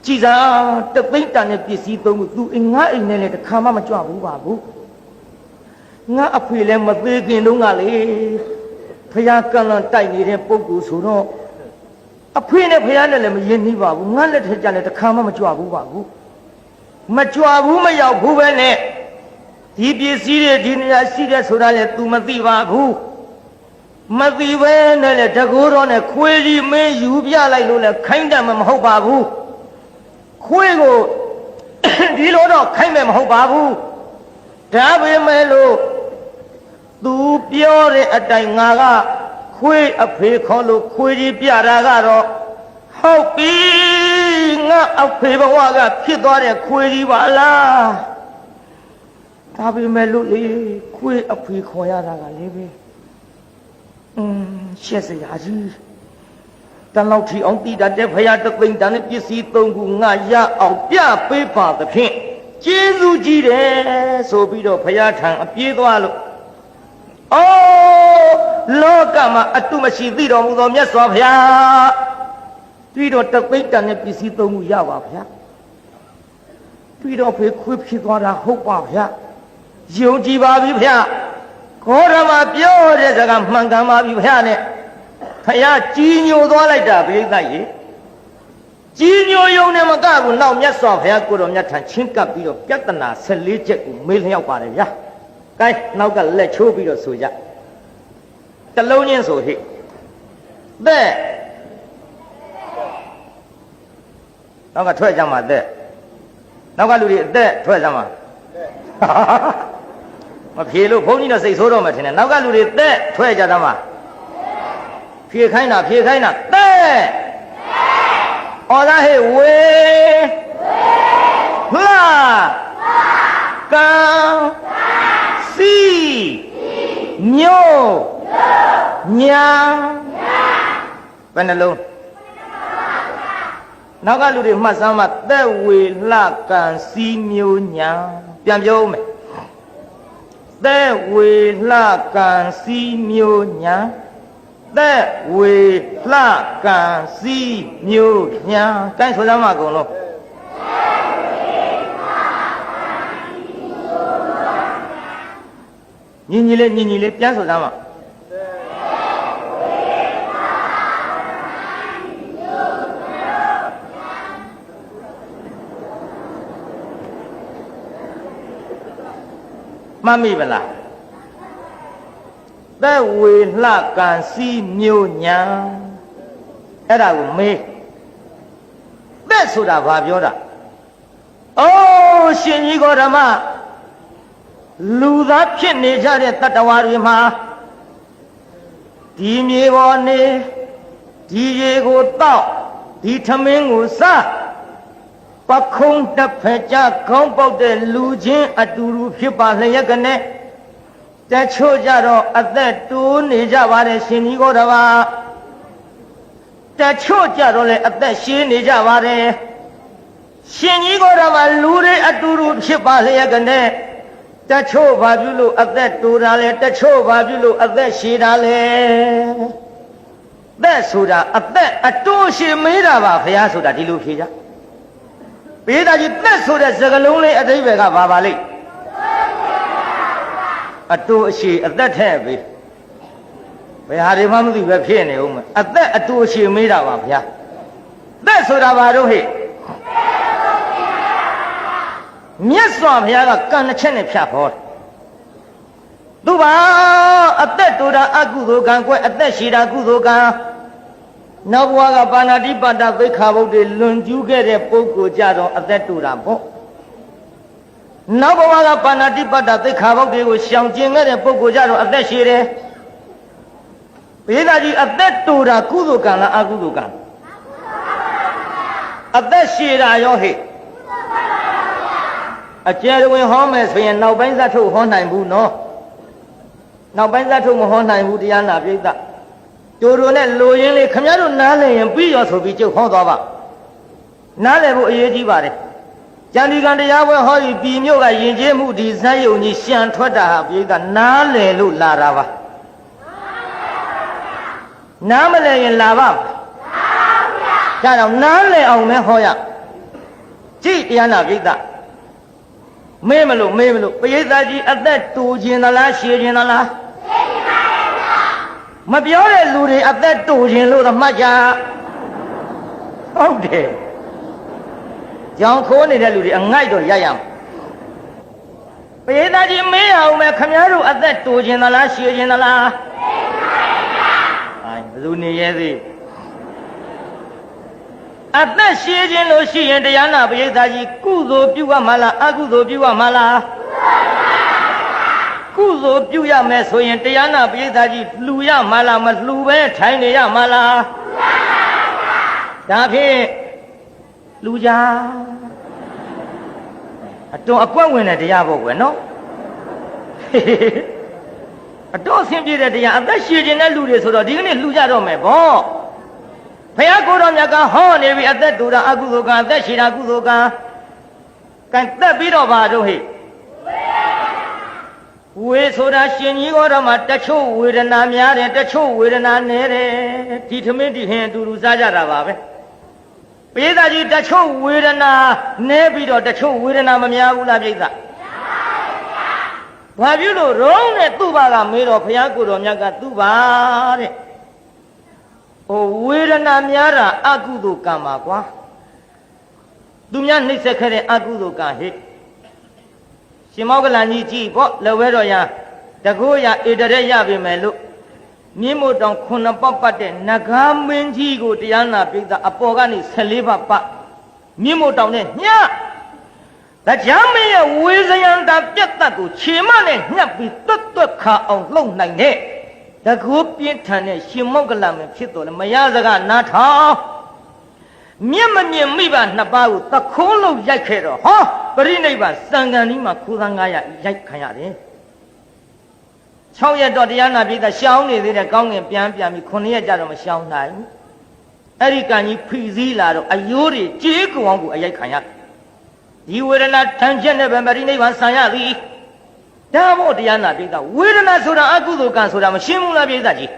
A: ကြည်စားတသိန်းတန်တဲ့ပစ္စည်းသုံးခုသူငါအိမ်နဲ့လည်းတစ်ခါမှမကြွဘူးပါဘူးငါအဖေလည်းမသေးခင်တုန်းကလေဖျားကန့်လန့်တိုက်နေတဲ့ပုဂ္ဂိုလ်ဆိုတော့အဖေနဲ့ဖျားနဲ့လည်းမယဉ်နီးပါဘူးငါလက်ထက်ကြလည်းတစ်ခါမှမကြွဘူးပါဘူးမကြွဘူးမရောက်ဘူးပဲနဲ့ဒီပစ္စည်းတွေဒီနေရာရှိတဲ့ဆိုတာလည်း तू မသိပါဘူးမသိပဲနဲ့လေတကူတော်နဲ့ခွေးကြီးမင်းယူပြလိုက်လို့လည်းခိုင်းတယ်မဟုတ်ပါဘူးခွေးကိုဒီလိုတော့ခိုင်းမယ်မဟုတ်ပါဘူးဒါပေမဲ့လို့ तू ပြောတဲ့အတိုင်းငါကခွေးအဖေခေါ်လို့ခွေးကြီးပြတာကတော့ဟုတ်ပြီငါအဖေဘဝကဖြစ်သွားတဲ့ခွေးကြီးပါလားဒါပေမဲ့လို့လေခွေးအဖေခေါ်ရတာကလေပဲရှက်စရာကြီးတန်လောက်ထီအောင်တည်တတ်တဲ့ဖရာတသိန်းတန်တဲ့ပစ္စည်းသုံးခုငါရအောင်ပြပေးပါသဖြင့်ကျေးဇူးကြီးတယ်ဆိုပြီးတော့ဖရာထံအပြေးသွားလို့အော်လောကမှာအတုမရှိသိတော်မူသောမြတ်စွာဘုရားပြီးတော့တသိန်းတန်တဲ့ပစ္စည်းသုံးခုရပါဗျာပြီးတော့ဖေခွေးဖြစ်သွားတာဟုတ်ပါဗျာယုံကြည်ပါပြီဗျာခေါ်ရမှာပြောတဲ့စကားမှန်ကန်ပါပြီဗျာနဲ့ဖယားကြီးညိုသွားလိုက်တာပြိဿရေကြီးညိုယုံနဲ့မကဘူးနောက်မြတ်စွာဘုရားကိုတော်မြတ်ထံချင်းကပ်ပြီးတော့ပြဿနာ14ချက်ကိုမေးလျောက်ပါတယ်ဗျာကဲနောက်ကလက်ချိုးပြီးတော့ဆိုကြတလုံးချင်းဆိုဟိတဲ့နောက်ကထွက်ကြမှာတဲ့နောက်ကလူတွေအသက်ထွက်ကြမှာမဖြေလို့ဘုန်းကြီးတော့စိတ်ဆိုးတော့မှထင်တယ်နောက်ကလူတွေသက်ထွက်ကြတာမှာဖြေခိုင်းတာတဲ့ဩဒါဟဲ့ဝေလှကံစီညိုညာဘယ်နှလုံးနောက်ကလူတွေမှတ်စမ်းမှသက်ဝေလှကံစီမျိုးညာပြန်ပြောဦးမယ်သက်ဝေလှကံစီမျိုးညာသက်ဝေလှကံစီမျိုးညာကိုင်းဆိုစမ်းမအကုန်လုံးညီညီလေးပြန်ဆိုစမ်းမမှတ်မိဗလားသက်ဝေလှကံစီမျိုးညာအဲ့ဒါကိုမေးသက်ဆိုတာဘာပြောတာအိုးရှင်ကြီးကိုဓမ္မလူသားဖြစ်နေကြတဲ့တတ္တဝါတွေမှာဒီမြေပေါ်နေဒီရေကိုတောက်ဒီထမင်းကိုစားပခုံးတစ်ဖက်ကြခေါင်းပေါက်တဲ့လူချင်းအတူတူဖြစ်ပါလျက်ကနေတချို့ကြတော့အသက်တိုးနေကြပါတယ်ရှင်ကြီးကိုတပါတချို့ကြတော့လည်းအသက်ရှည်နေကြပါတယ်ရှင်ကြီးကိုတပါလူတွေအတူတူဖြစ်ပါလျက်ကနေတချို့ဘာပြုလို့အသက်တိုးတာလဲတချို့ဘာပြုလို့အသက်ရှည်တာလဲသက်ဆိုတာအသက်အတိုးရှည်မေးတာပါဘုရားဆိုတာဒီလိုဖြေကြဘေးသားကြီးသက်ဆိုတဲ့စကားလုံးလေးအဓိပ္ပာယ်ကဘာပါလိမ့်အတိုးအရှည်အသက်ထဲပြီ ဘယ်ဟာတွေမှမသိပဲဖြစ်နေဦးမယ်အသက်အတူအရှိမေးတာပါဗျာသက်ဆိုတာဘာတော့ဟဲ့မြတ်စွာဘုရားကကံတစ်ချက်နဲ့ဖြတ်ဟောသူပါအသက်တူတာအကုသိုလ်ကံကွယ်အသက်ရှိတာကုသိုလ်ကံနောက်ဘဝကပါဏာတိပါဒသိက္ခာပုဒ်တွေလွန်ကျူးခဲ့တဲ့ပုဂ္ဂိုလ်ကြတော့အသက်တူတာပေါ့နောက်ဘဝကပါဏာတိပါဒသိက္ခာပုဒ်တွေကိုရှောင်ကျင်ခဲ့တဲ့ပုဂ္ဂိုလ်ကြတော့အသက်ရှိတယ်ဘေးသားကြီးအသက်တူတာကုသိုလ်ကံလားအကုသိုလ်ကံအသက်ရှိတာရောဟဲ့အကျယ်ဝင်ဟောမယ်ဆိုရင်နောက်ပိုင်းဇတ်ထုတ်ဟောနိုင်ဘူးနော်နောက်ပိုင်းဇတ်ထုတ်မဟောနိုင်ဘူးတရားနာပြိဿတို့နဲ့လိုရင်းလေးခမရတို့နားလည်ရင်ပြီးရောဆိုပြီးကျုပ်ဟောသွားပါနားလည်ဖို့အရေးကြီးပါတယ်ကျန်ဒီကံတရားပွဲဟောပြီးပြည်မြို့ကယဉ်ကျေးမှုဒီဇတ်ယုံကြီးရှံထွက်တာဟာပြိဿနားလည်လို့လာတာပါနားမလည်ရင်လာပါဒါတော့နားလည်အောင်မဲဟောရကြည့်တရားနာပြိဿမေးမလို့ပရိသတ်ကြီးအသက်တူခြင်းသလားရှည်ခြင်းသလားရှည်ခြင်းပါဗျာမပြောတဲ့လူတွေအသက်တူခြင်းလို့တော့မှတ်ကြဟုတ်တယ်ကြောင်ခိုးနေတဲ့လူတွေအငိုက်တော့ရရမယ်ပရိသတ်ကြီးမေးရအောင်မယ်ခမည်းတော်အသက်တူခြင်းသလားရှည်ခြင်းသလားရှည်ခြင်းပါဗျာဘယ်သူနေရဲ့သေးအသက်ရှည်ခြင်းလို့ရှိရင်တရားနာပရိသတ်ကြီးကုသိုလ်ပြုရမှာလားအကုသိုလ်ပြုရမှာလားကုသိုလ်ပြုရမယ်ဆိုရင်တရားနာပရိသတ်ကြီးလှူရမှာလားမလှူပဲထိုင်နေရမှာလားဒါဖြင့်လှူကြအတော်အကွက်ဝင်တဲ့တရားပေါ့ကွယ်နော်အတော်အဆင်ပြေတဲ့တရားအသက်ရှည်ခြင်းတဲ့လူတွေဆိုတော့ဒီကနေ့လှူကြတော့မယ်ဗောဘုရားကိုယ်တော်မြတ်ကဟောနေပြီအသက်တူတာအကုသိုလ်ကံအသက်ရှိတာကုသိုလ်ကံကံတက်ပြီးတော့ပါတော့ဟဲ့ဝေဆိုတာရှင်ကြီးတော်မှာတချို့ဝေဒနာများတယ်တချို့ဝေဒနာနည်းတယ်ဒီထမင်းဒီဟင်းအတူတူစားကြတာပါပဲပိဿကြီးတချို့ဝေဒနာနည်းပြီးတော့တချို့ဝေဒနာမများဘူးလားပိဿဘာဖြစ်လို့ရုံးနဲ့သူ့ဘာကမေးတော့ဘုရားကိုယ်တော်မြတ်ကသူ့ဘာတဲ့ဝေဒနာများတာအကုသိုလ်ကံပါကွာသူများနှိမ့်ဆက်ခဲ့တဲ့အကုသိုလ်ကံဟဲ့ရှင်မောကလန်ကြီးကြည့်ပေါ့လက်ဝဲတော်ရတကိုးရဧတရက်ရပြီမယ်လို့မြင်းမို့တောင်ခုနှစ်ပတ်ပတ်တဲ့နဂါမင်းကြီးကိုတရားနာပိဿအပေါ်ကနေ14ပတ်ပတ်မြင်းမို့တောင်နဲ့ညတရားမင်းရဲ့ဝေဇယန္တာပြတ်တတ်ကိုခြေမနဲ့ညှပ်ပြီးတွတ်တွတ်ခါအောင်လှုပ်နိုင်တဲ့တကူပြင်းထန်တဲ့ရှင်မောကလမဖြစ်တော်လဲမရစကားနားထောင်မြင့်မမြင့်မိဘနှစ်ပါးကိုတခိုးလုံးရိုက်ခဲ့တော့ဟောပရိနိဗ္ဗာန်စံကန်ဒီမှာခိုးသား900ရိုက်ခံရတယ်6ရက်တော့တရားနာပြည်သားရှောင်းနေသေးတယ်ကောင်းငင်ပြန်ပြီး9ရက်ကြတော့မရှောင်းနိုင်အဲ့ဒီကံကြီးဖိစည်းလာတော့အယိုးတွေကြေးကောင်ကိုအရိုက်ခံရဒီဝေဒနာထန်ချက်နဲ့ပဲပရိနိဗ္ဗာန်ဆံရသည်ဒါမို့တရားနာပိဿဝေဒနာဆိုတာအကုသိုလ်ကံဆိုတာမရှင်းဘူးလားပိဿကြီး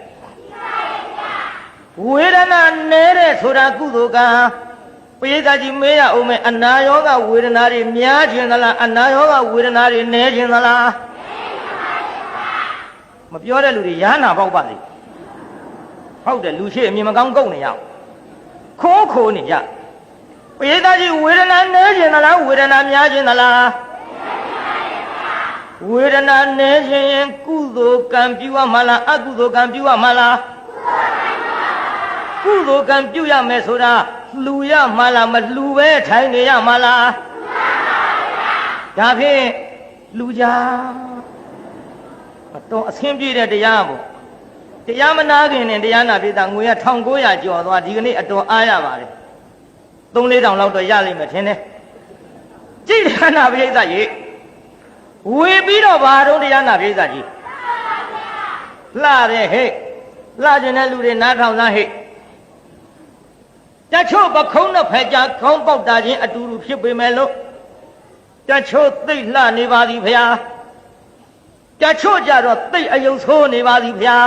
A: ဝေဒနာနဲတဲ့ဆိုတာကုသိုလ်ကံပိဿကြီးမေးရအောင်မယ်အနာရောဂဝေဒနာတွေများခြင်းသလားအနာရောဂဝေဒနာတွေနည်းခြင်းသလားမပြောတဲ့လူတွေရဟနာပေါက်ပါစေဟုတ်တယ်လူရှိအမြင်မကောင်းကုန်နေရခိုးနေကြပိဿကြီးဝေဒနာနည်းခြင်းသလားဝေဒနာများခြင်းသလားဝေဒနာနည်းခြင်းရင်ကုသိုလ်ကံပြုရမှာလားအကုသိုလ်ကံပြုရမှာလားကုသိုလ်ကံပြုရမယ်ဆိုတာလှူရမှာလားမလှူပဲထိုင်နေရမှာလားဒါဖြင့်လှူကြတော့အဆင်ပြေတဲ့တရားပေါ့တရားမနာခင်နဲ့တရားနာပိဿငွေက1900ကျော်သွားဒီကနေ့အတော်အားရပါတယ်3-4 တောင်လောက်တော့ရလိမ့်မယ်ထင်တယ်ကြည့်တရားနာပိဿရေဝေပြီးတော့ဘာတော့တရားနာပိဿကြီးလှတယ်ဟဲ့လှကျင်တဲ့လူတွေနားထောင်သားဟဲ့တချို့ပခုံးနဲ့ဖက်ကြခေါင်းပေါက်တာချင်းအတူတူဖြစ်ပေမဲ့လို့တချို့သိလှနေပါသည်ဗျာတချို့ကြတော့သိအယုံဆိုးနေပါသည်ဗျာ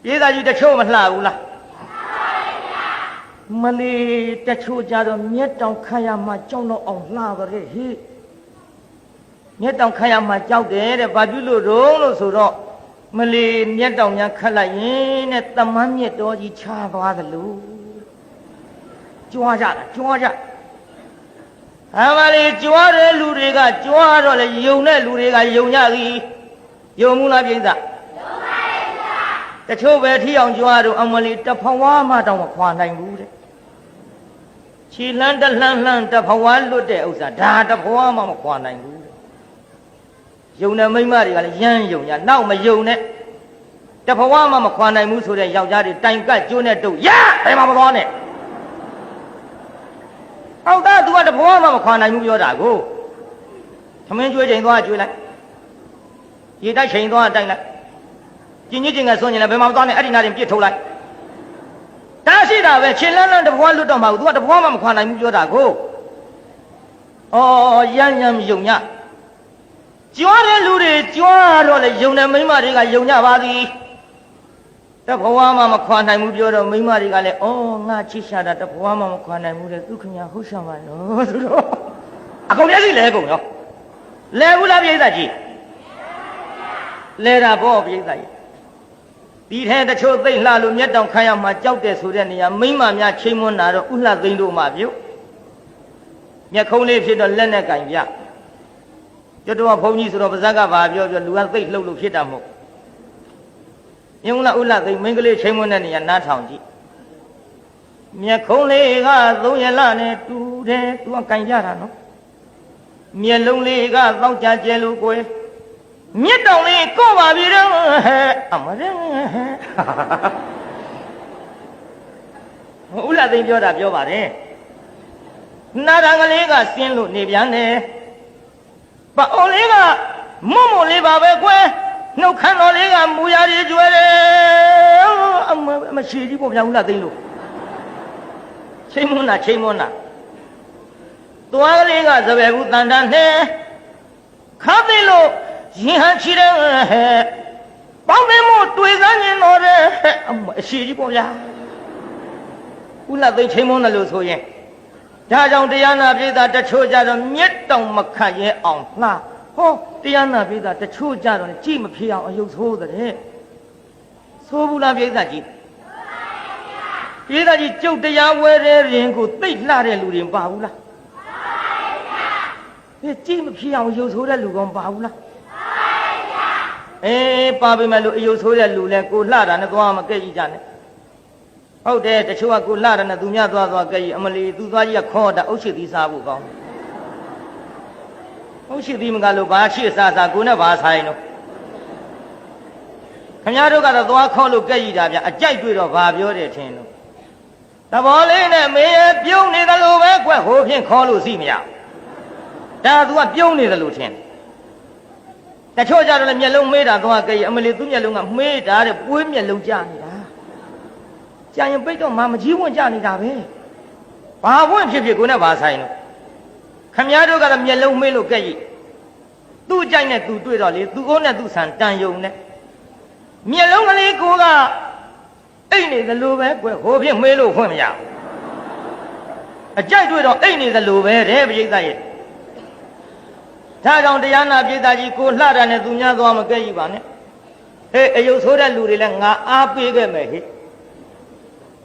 A: ပိဿကြီးတချို့မလှဘူးလားမလေးတချို့ကြတော့မျက်တောင်ခတ်ရမှကြောက်တော့အောင်လှပါရဲ့ဟိမျက်တောင်ခတ်ရမှကြောက်တယ်တဲ့ဘာဖြစ်လို့တော့လို့ဆိုတော့ မလီမြတ်တောင်များခတ်လိုက်ရင်တဲ့တမန်းမြတ်တော်ကြီးချားသွားသလိုကြွားကြတာကြွားကြအမလီကြွားတဲ့လူတွေကကြွားတော့လေယုံတဲ့လူတွေကယုံကြသည်ယုံမှုလားပြိဿယုံပါရဲ့တချို့ပဲထီအောင်ကြွားတော့အမလီတဖဝါမှတောင်မခွာနိုင်ဘူးတဲ့ခြေလန်းတလှမ်းလှမ်းတဖဝါလွတ်တဲ့ဥစ္စာဒါတဖဝါမှမခွာနိုင်ဘူးတဲ့ယုံတဲ့မိန်းမတွေကလည်းရမ်းယုံရနောက်မယုံနဲ့တဖဝါမှမခွာနိုင်ဘူးဆိုတဲ့ယောက်ျားတွေတိုင်ကတ်ကျိုးနဲ့တုတ်ရဘယ်မှာမသွားနဲ့အောက်သား तू ကတဖဝါမှမခွာနိုင်ဘူးပြောတာကိုသမင်းကျွေးချိန်သွားကျွေးလိုက်ရေတိုက်ချိန်သွားတိုက်လိုက်ကျင်ကြီးကျင်ကဆွန့်ကျင်လည်းဘယ်မှာမသွားနဲ့အဲ့ဒီနာရင်ပြစ်ထုတ်လိုက်ဒါရှိတာပဲခြေလန်းလန်းတဖဝါလွတ်တော့မှာ तू ကတဖဝါမှမခွာနိုင်ဘူးပြောတာကိုဩရမ်းရမ်းယုံညကြွားတဲ့လူတွေကြွားတော့လေယုံတဲ့မိန်းမတွေကယုံကြပါသည်တဘဝမှမခွာနိုင်ဘူးပြောတော့မိန်းမတွေကလည်းဩငါချစ်ရှာတာတဘဝမှမခွာနိုင်ဘူးတဲ့သူခင်ဗျာဟုတ်ရှာပါနော်ဆိုတော့အကုန်မျက်စိလဲကုန်ရောလဲဘူးလားပြိဿကြီးလဲတာပေါ့ပြိဿကြီးဒီထဲတချို့သိမ့်လှလို့မျက်တောင်ခမ်းရမှာကြောက်တယ်ဆိုတဲ့နေရာမိန်းမများချိန်မွန်းတာတော့ဥလှသိမ့်တို့မှပြုတ်မျက်ခုံးလေးဖြစ်တော့လက်နဲ့ကင်ပြကျွတ်တော့ဘုန်းကြီးဆိုတော့ပါဇက်ကဘာပြောလူကသိလှုပ်လို့ဖြစ်တာမဟုတ်ယုံလားဥလားသိမင်းကလေးချိန်မွန်းတဲ့နေရာနားထောင်ကြည့်မျက်ခုံးလေးက3ရက်လနဲ့တူတယ်သူကကင်ကြတာနော်မျက်လုံးလေးကသောက်ကြကျဲလို့ကိုယ်မြစ်တောင်လေးကို့ပါပြီတော့ဟဲ့အမရဲဥလားသိပြောတာပြောပါတယ်နာရံကလေးကဆင်းလို့နေပြန်တယ်ပအိုလေးကမုံမုံလေးပါပဲကွယ်နှုတ်ခမ်းတော်လေးကမူရည်ကျွဲတယ်အမရှိကြီးပေါ့ဗျာဦးလားသိလို့ချိန်မွန်းတာချိန်မွန်းတာသွားကလေးကစပယ်ဘူးတန်တန်နဲ့ခါသိလို့ရင်ဟန်ချီတယ်ဟဲ့ပေါင်းသိမှုတွေ့စမ်းနေတော့တယ်အရှိကြီးပေါ့ဗျာဦးလားသိချိန်မွန်းတယ်လို့ဆိုရင်ဒါကြောင့်တရားနာပိဋကတချို့ကြတော့မြက်တောင်မခတ်ရဲအောင်လှဟောတရားနာပိဋကတချို့ကြတော့ကြည့်မဖြစ်အောင်အယုတ်ဆိုးတဲ့ဆိုးဘူးလားပိဋကကြီးပိဋကကြီးကျုပ်တရားဝဲတဲ့ရင်ကိုသိတ်လှတဲ့လူတွေပါဘူးလားကြည့်မဖြစ်အောင်အယုတ်ဆိုးတဲ့လူကောင်ပါဘူးလားပါပြီမဲ့လို့အယုတ်ဆိုးတဲ့လူလဲကိုလှတာနဲ့သွားမကဲ့ကြည့်ကြနဲ့ဟုတ်တယ်တချို့ကကိုလှတယ်နဲ့သူများသွားကြည့်အမလီသူသွားကြီးကခေါ်တာအုတ်ရှိသီးစားဖို့ကောင်းအုတ်ရှိသီးမကလို့ဘာရှိစားကိုနဲ့ဘာဆိုင်တော့ခင်ဗျားတို့ကတော့သွားခေါ်လို့ကြည့်ကြတာဗျအကြိုက်တွေ့တော့ဘာပြောတယ်ထင်လို့သဘောလေးနဲ့မင်းရဲ့ပြုံးနေတယ်လို့ပဲကွဟိုဖြင့်ခေါ်လို့စီမရဒါသူကပြုံးနေတယ်လို့ထင်တချို့ကြတော့လည်းမျက်လုံးမေးတာသွားကြည့်အမလီသူ့မျက်လုံးကမေးတာတဲ့ပွေးမျက်လုံးကျနေတာကြာရင်ပိတ်တော့မကြီးဝွင့်ကြနေတာပဲဘာဝွင့်ဖြစ်ဖြစ်ကိုနဲ့ဘာဆိုင်လို့ခမည်းတော်ကတော့မျက်လုံးမေးလို့ကြက်ရည်သူ့အကြိုက်နဲ့သူတွေ့တော့လေသူ့အိုးနဲ့သူ့ဆန်တန်ယုံနဲ့မျက်လုံးကလေးကိုကအိတ်နေသလိုပဲကွဟိုဖြစ်မေးလို့ဖွင့်မရအကြိုက်တွေ့တော့အိတ်နေသလိုပဲတဲ့ပြိဿရဲ့ဒါကြောင့်တရားနာပြိဿကြီးကိုလှတာနဲ့သူများသွားမကြက်ရည်ပါနဲ့ဟေးအယုတ်ဆိုးတဲ့လူတွေလည်းငါအားပေးခဲ့မယ်ဟေ့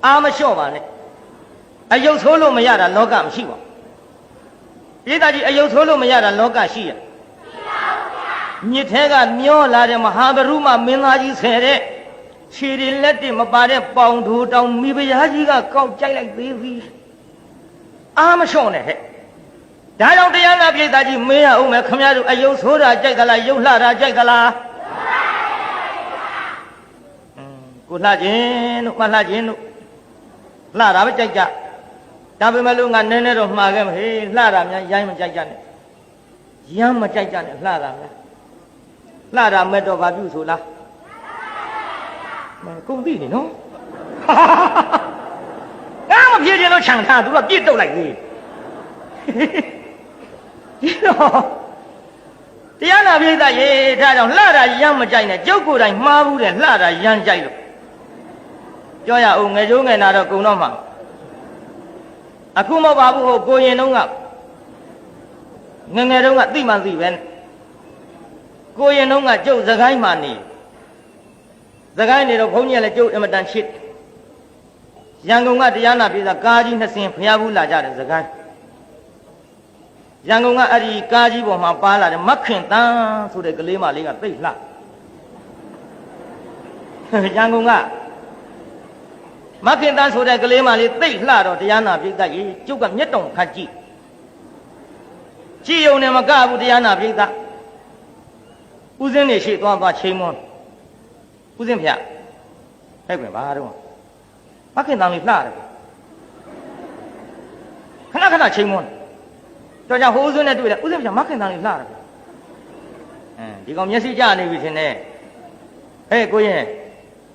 A: အားမလျှော့ပါနဲ့အယုတ်ဆိုးလို့မရတာလောကမရှိပါဘူးပြည်သားကြီးအယုတ်ဆိုးလို့မရတာလောကရှိရမြစ်ထဲကမျောလာတဲ့မဟာဗရုမမင်းသားကြီးဆယ်တဲ့ခြေတွေလက်တွေမပါတဲ့ပေါင်ထိုးတောင်မိဖုရားကြီးကကောက်ကြိုက်လိုက်သေးသည်အားမလျှော့နဲ့ဟဲ့ဒါကြောင့်တရားနာပြည်သားကြီးမေးရအောင်မယ်ခမရတို့အယုတ်ဆိုးတာကြိုက်သလားယုတ်လှတာကြိုက်သလားကိုလှခြင်းတို့မလှခြင်းတို့လှတာပဲကြိုက်ကြဒါပေမဲ့လို့ငါနည်းနည်းတော့မှားခဲ့မဟေးလှတာများရိုင်းမကြိုက်ကြနဲ့ရမ်းမကြိုက်ကြနဲ့လှတာများလှတာမဲ့တော့ဘာပြုဆိုလားကုန်ပြီနော်ငါမပြေချင်လို့ခြံထားသူကပြစ်တုတ်လိုက်သေးဒီတော့တရားနာပိဋကရေဒါကြောင့်လှတာရမ်းမကြိုက်နဲ့ကျုပ်ကိုယ်တိုင်မှားဘူးတဲ့လှတာရမ်းကြိုက်လို့ပြောရအောင်ငယ်ကျိုးငယ်နာတော့ကုံတော့မှာအခုမဟုတ်ပါဘူးဟိုကိုရင်တုန်းကငငယ်တုန်းကသိမှသိပဲကိုရင်တုန်းကကျုပ်စကိုင်းမှနေ ကိုင်းနေတော့ဘုန်းကြီးကလည်းကျုပ်အမတန်ချစ်ရန်ကုန်ကတရားနာပြည်သာကားကြီးနှစ်စင်းဖျားဘူးလာကြတယ်စကိုင်းရန်ကုန်ကအဲ့ဒီကားကြီးပေါ်မှာပါလာတယ်မခင်တန်းဆိုတဲ့ကလေးမလေးကသိလှရန်ကုန်ကမခင်တန်းဆိုတဲ့ကလေးမလေးသိလှတော့တရားနာပြည်သားကြီးကျုပ်ကမျက်တုံခတ်ကြည့်ကြည်ုံနဲ့မကဘူးတရားနာပြည်သားဦးစင်းနေရှိသွားချိန်မွန်းဦးစင်းဖေဟဲ့ကွယ်ဘာတော့မခင်တန်းလေးလှတယ်ခဏခဏချိန်မွန်းတော့ကြောင့်ဟိုဦးစင်းနဲ့တွေ့တယ်ဦးစင်းဖေမခင်တန်းလေးလှတယ်ဒီကောင်မျက်စိကျနေပြီထင်တယ်ဟဲ့ကိုရင်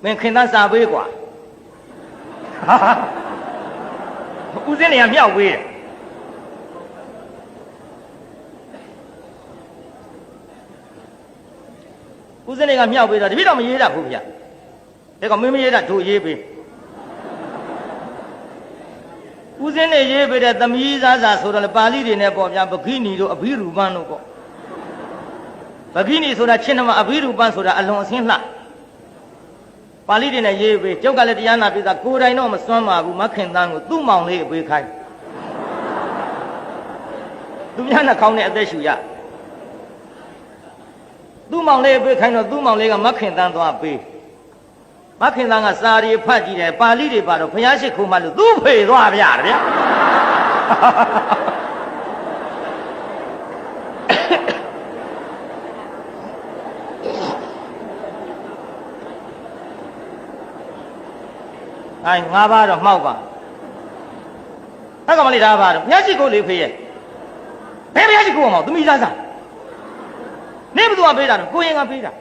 A: မင်းခင်တန်းစာပေးကွာဦးစင်းနေကမြောက်ဝေးတယ်ဦးစင်းနေကမြောက်ပေးတော့တပည့်တော်မရေးတတ်ဘူးဗျဒါကမင်းမရေးတတ်တို့ရေးပေးဦးစင်းနေရေးပေးတဲ့သမီးစားစာဆိုတော့လေပါဠိတွေနဲ့ပေါ့ဗျာပခိနီတို့အဘိရူပန်းတို့ပေါ့ပခိနီဆိုတာချင်းနမအဘိရူပန်းဆိုတာအလွန်အစင်းလှပါဠိတွေနဲ့ရေးပေးကျုပ်ကလည်းတရားနာပြည်သားကိုယ်တိုင်တော့မစွမ်းပါဘူးမခင်တန်းကိုသူ့မောင်လေးပေးခိုင်းသူများနှာခေါင်းနဲ့အသက်ရှူရသူ့မောင်လေးပေးခိုင်းတော့သူ့မောင်လေးကမခင်တန်းသွားပေးမခင်တန်းကစာရီဖတ်ကြည့်တယ်ပါဠိတွေပါတော့ဘုရားရှိခိုးမှလို့သူ့ဖေသွားဗျာဗျာငါးပါးတော့မှောက်ပါအဲ့ကောင်မလေးဒါပါတော့ဘုရားရှိခိုးလေးဖေးရဲ့ဘယ်ဘုရားရှိခိုးအောင်သမီးသားစားနေဘသူကပေးတာတော့ကိုရင်ကပေးတာ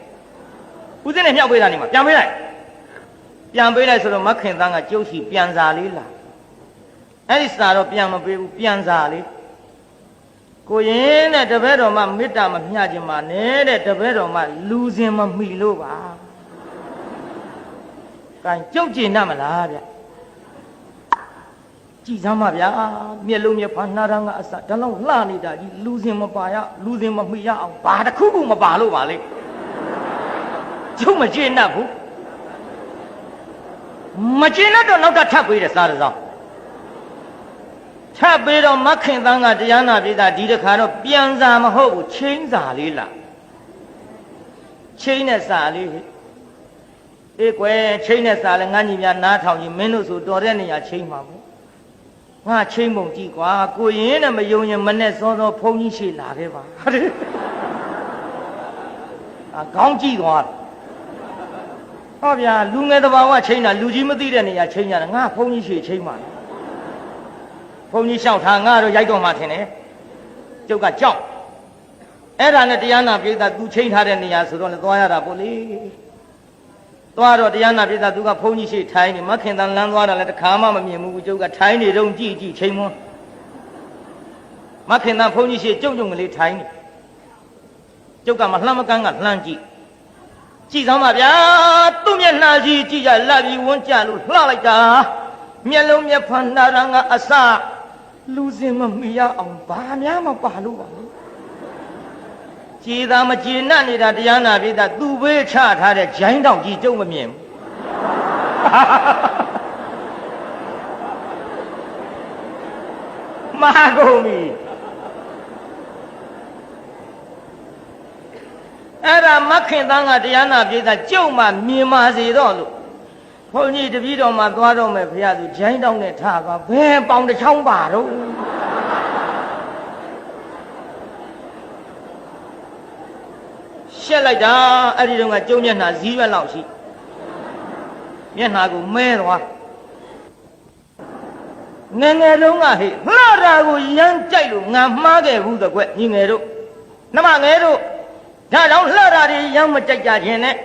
A: ဦးစင်းနဲ့မြောက်ပေးတာနေမှာပြန်ပေးလိုက်ဆိုတော့မခင်တန်းကကျုပ်ရှိပြန်စာလေးလာအဲ့ဒီစာတော့ပြန်မပေးဘူးပြန်စာလေးကိုရင်နဲ့တပည့်တော်မှမေတ္တာမမျှခြင်းပါနဲ့တဲ့တပည့်တော်မှလူစင်မမိလို့ပါကဲကျုပ်ကျင်တတ်မလားဗျကြည်စမ်းပါဗျာမျက်လုံးမျက်ဖာနှာရံကအစဒါလောက်လှနေတာကြီးလူစင်မပါရလူစင်မမိရအောင်ဘာတစ်ခုခုမပါလို့ပါလေကျုပ်မကျင်တတ်ဘူးမကျင်တတ်တော့နောက်ထပ်ပေးတယ်စားတစောင်းထပ်ပေးတော့မခင်တန်းကတရားနာပြည်သားဒီတစ်ခါတော့ပြန်စာမဟုတ်ဘူးချင်းစာလေးလားချင်းနဲ့စာလေးအေးကွယ်ချင်းနဲ့စာလဲငါညီများနားထောင်ကြီးမင်းတို့ဆိုတော်တဲ့နေရာချင်းမှာပေါ့ငါချင်းပုံကြည့်ကွာကိုရင်နဲ့မယုံရင်မနဲ့စောစောဖုန်းကြီးရှိလာခဲ့ပါခေါင်းကြည့်သွားဟောဗျာလူငယ်တဘာဝချင်းတာလူကြီးမသိတဲ့နေရာချင်းရတယ်ငါဖုန်းကြီးရှိချင်းမှာဖုန်းကြီးလျှောက်ထားငါတော့ရိုက်တော့မှထင်တယ်ကျုပ်ကကြောက်အဲ့ဒါနဲ့တရားနာပြည်သားသူချင်းထားတဲ့နေရာဆိုတော့လည်းသွားရတာပေါ့လေသွားတော့တရားနာပြည်သားသူကဖုန်းကြီးရှိထိုင်းနေမခင်တန်လန်းသွားတာလည်းတစ်ခါမှမမြင်ဘူးကျုပ်ကထိုင်းနေတော့ကြည့်ချင်းမွန်းမခင်တန်ဖုန်းကြီးရှိကြုံကလေးထိုင်းနေကျုပ်ကမလှမ်းမကန်းကလှမ်းကြည့်စမ်းပါဗျာသူ့မျက်နှာကြီးကြည့်ကြလက်ပြီးဝန်းကြလို့လှလိုက်တာမျက်လုံးမျက်ဖန်နာရံကအစလူစင်မမိရအောင်ဘာများမပါလို့ပါလို့ကြည်သာမကြည်နပ်နေတာတရားနာပြည်သားသူ့ဘေးချထားတဲ့ဂျိုင်းတောင်ကြီးကျုံမမြင်ဘူးမာကုန်ပြီအဲ့ဒါမခင်တန်းကတရားနာပြည်သားကျုံမှမြင်ပါစေတော့လို့ဘုန်းကြီးတပည့်တော်မှသွားတော့မယ်ဘုရားသူဂျိုင်းတောင်နဲ့ထားပါဘယ်ပေါင်တစ်ချောင်းပါတော့ရှက်လိုက်တာအဲ့ဒီတော့ကကျုံမျက်နှာဇီးရွက်လောက်ရှိမျက်နှာကိုမဲသွားငယ်ငယ်တုန်းကဟဲ့လှတာကိုရမ်းကြိုက်လို့ငါမှားခဲ့ဘူးတကွညီငယ်တို့နှမငယ်တို့ဒါကြောင့်လှတာတွေရမ်းမကြိုက်ကြခြင်းနဲ့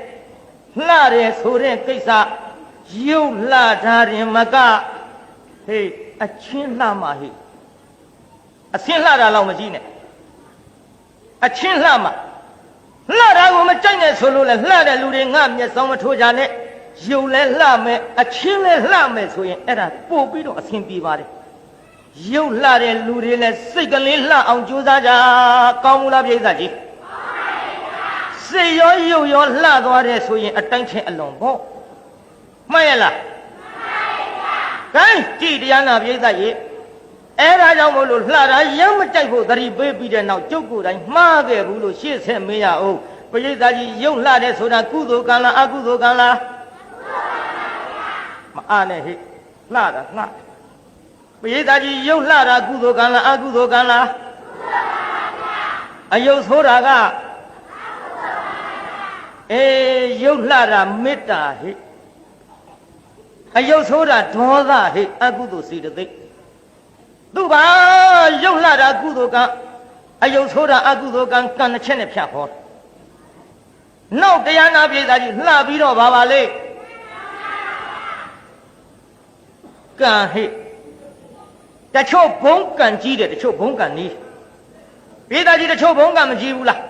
A: လှတယ်ဆိုတဲ့ကိစ္စရုပ်လှထားတယ်မကဟေးအချင်းလှမှဟေ့အစင်းလှတာလောက်မရှိနဲ့အချင်းလှမှလှတာကိုမကြိုက်နဲ့ဆိုလို့လဲလှတဲ့လူတွေငါမျက်စောင်းမထိုးကြနဲ့ရုပ်လဲလှမယ်အချင်းလဲလှမယ်ဆိုရင်အဲ့ဒါပို့ပြီးတော့အဆင်ပြေပါတယ်ရုပ်လှတဲ့လူတွေလဲစိတ်ကလေးလှအောင်ကြိုးစားကြကောင်းမလားပြိဿကြီးစ စိတ်ရောရုပ်ရောလှသွားတယ်ဆိုရင်အတိုင်းချင်းအလွန်ပေါ့မှန်ရလားမှန်ပါဗျာဂိုင်းကြည်တရားနာပြိဿရေအဲ့ဒါကြောင့်မို့လို့လှတာရမ်းမကြိုက်ဖို့သတိပေးပြီးတဲ့နောက်ကျုပ်ကိုယ်တိုင်မှားခဲ့ဘူးလို့ရှေ့ဆက်မေးရအောင်ပရိသတ်ကြီးရုပ်လှတယ်ဆိုတာကုသိုလ်ကံလားအကုသိုလ်ကံလားမအားနဲ့ဟိလှတာလှပရိသတ်ကြီးရုပ်လှတာကုသိုလ်ကံလားအကုသိုလ်ကံလားအယုတ်ဆိုးတာကရုပ်လှတာမေတ္တာဟိအယုတ်ဆိုးတာဒေါသဟိအကုသိုလ်စေတသိက်သူပါရုပ်လှတာကုသိုလ်ကံအယုတ်ဆိုးတာအကုသိုလ်ကံကံတစ်ချက်နဲ့ဖြတ်ခေါ်နောက်တရားနာပြေသားကြီးလှပြီးတော့ပါလေကံဟိတချို့ဘုံကံကြီးတယ်တချို့ဘုံကံနီးပြေသားကြီးတချို့ဘုံကံမကြီးဘူးလား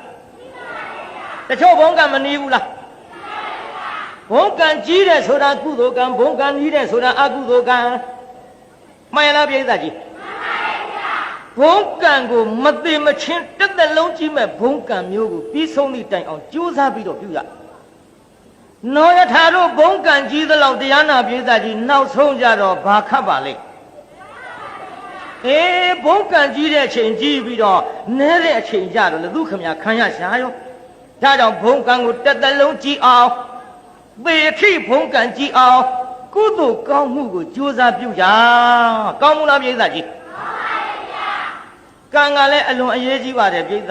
A: တချို့ဘုံကံမနီးဘူးလားဘုံကံကြီးတယ်ဆိုတာကုသိုလ်ကံဘုံကံနီးတယ်ဆိုတာအကုသိုလ်ကံမှန်လားပြေသားကြီးဘုံကံကိုမသိမချင်းတစ်သက်လုံးကြီးမဲ့ဘုံကံမျိုးကိုပြီးဆုံးသည့်တိုင်အောင်ကြိုးစားပြီးတော့ပြုရနောယထာတို့ဘုံကံကြီးသလောက်တရားနာပြေသားကြီးနောက်ဆုံးကြတော့ဘာခတ်ပါလိမ့်ဘုံကံကြီးတဲ့အချိန်ကြီးပြီးတော့နဲတဲ့အချိန်ကြတော့လေသူခမညာခံရရှာရောဒါကြောင့်ဘုံကံကိုတစ်သက်လုံးကြီးအောင်သေခိဘုံကံကြီးအောင်ကုသိုလ်ကောင်းမှုကိုကြိုးစားပြုကြကောင်းမှုလားပြေသားကြီးကံကလည်းအလွန်အရေးကြီးပါတယ်ပြိဿ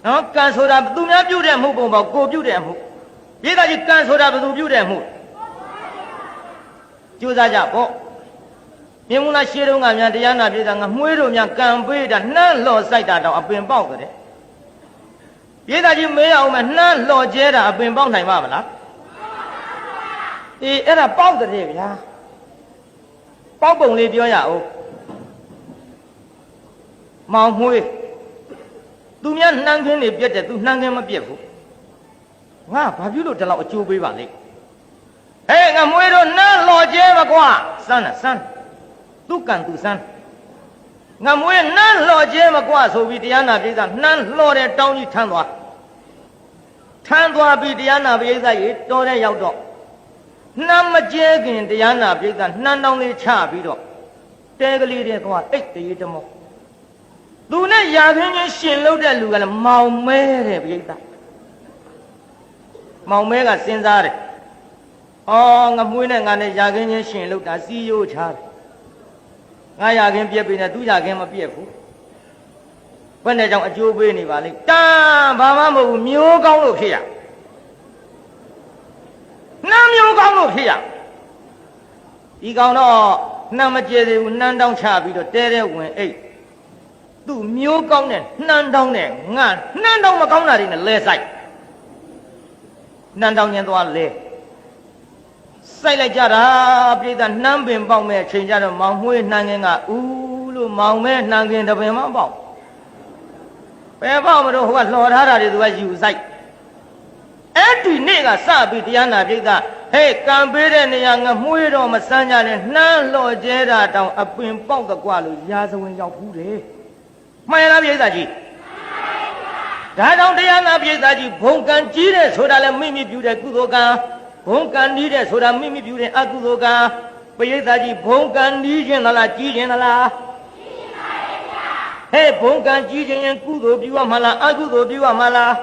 A: နော်ကံဆိုတာသူများပြုတဲ့မှုပုံပေါ့ကိုပြုတဲ့မှုပြိဿကြီးကံဆိုတာဘယ်သူပြုတဲ့မှုကြိုးစားကြပေါ့မြင်မလားရှေးတုန်းကများတရားနာပြိဿငါမွှေးတို့များကံပေးတာနှမ်းလော်ဆိုင်တာတော့အပင်ပေါက်ကြတယ်ပြိဿကြီးမေးအောင်မယ်နှမ်းလော်ကျဲတာအပင်ပေါက်နိုင်မှာမလားအဲ့ဒါပေါက်တယ်ဗျာပေါက်ပုံလေးပြောရအောင်မောင်မွှေးသူများနှမ်းခင်းနေပြက်တယ်သူနှမ်းခင်းမပြက်ဘူးငါဘာပြုလို့ဒီလောက်အကျိုးပေးပါလိမ့်ငါမွှေးတို့နှမ်းလော်ကျဲပါကွာစမ်းစမ်းသူကံသူစမ်းငါမွှေးနှမ်းလော်ကျဲမကွာဆိုပြီးတရားနာပိဿနှမ်းလော်တဲ့တောင်းကြီးထမ်းသွားပြီးတရားနာပိဿရေတော်တဲ့ရောက်တော့နှမ်းမကျဲခင်တရားနာပိဿနှမ်းတောင်းလေးချပြီးတော့တဲကလေးတဲ့သွားအိတ်တရေတမောသူနဲ့ရာခင်းချင်းရှင်လို့တဲ့လူကလည်းမောင်မဲတဲ့ပြိဿမောင်မဲကစဉ်းစားတယ်ငါမွေးနဲ့ငါနဲ့ရာခင်းချင်းရှင်လို့တာစီးရိုးချတယ်ငါရာခင်းပြက်ပြီနဲ့သူရာခင်းမပြက်ဘူးဘယ်နဲ့ကြောင့်အကျိုးပေးနေပါလိမ့်တန်ဘာမှမဟုတ်ဘူးမျိုးကောင်းလို့ဖြစ်ရနှမ်းမျိုးကောင်းလို့ဖြစ်ရဒီကောင်တော့နှမ်းမကျဲသေးဘူးနှမ်းတောင်းချပြီးတော့တဲတဲ့ဝင်အိတ်သူမျိုးကောင်းတဲ့နှမ်းတောင်းတဲ့ငါနှမ်းတောင်းမကောင်းတာတွေနဲ့လဲဆိုင်နှမ်းတောင်းခြင်းသွားလဲစိုက်လိုက်ကြတာပြိဿနှမ်းပင်ပေါက်မဲ့အချိန်ကြတော့မောင်မွှေးနှမ်းခင်းကဦးလို့မောင်မဲနှမ်းခင်းတပင်မပေါက်ဘယ်ပေါက်မလို့ဟိုကလှော်ထားတာတွေသူကယူဆိုင်အဲ့ဒီနေ့ကစပြီးတရားနာပြိဿကံပေးတဲ့နေရာငါမွှေးတော့မစမ်းကြနဲ့နှမ်းလှော်ကျဲတာတောင်အပင်ပေါက်တကွလို့ရာဇဝင်ရောက်ဘူးတယ်မှန်လားပြိဿကြီးဒါကြောင့်တရားနာပြိဿကြီးဘုံကံကြီးတယ်ဆိုတာလည်းမိမိပြုတဲ့ကုသိုလ်ကံဘုံကံနီးတယ်ဆိုတာမိမိပြုတဲ့အကုသိုလ်ကံပြိဿကြီးဘုံကံနီးခြင်းသလားကြီးခြင်းသလားကြီးပါရဲ့ဗျာဘုံကံကြီးခြင်းရင်ကုသိုလ်ပြုရမှာလားအကုသိုလ်ပြုရမှာလား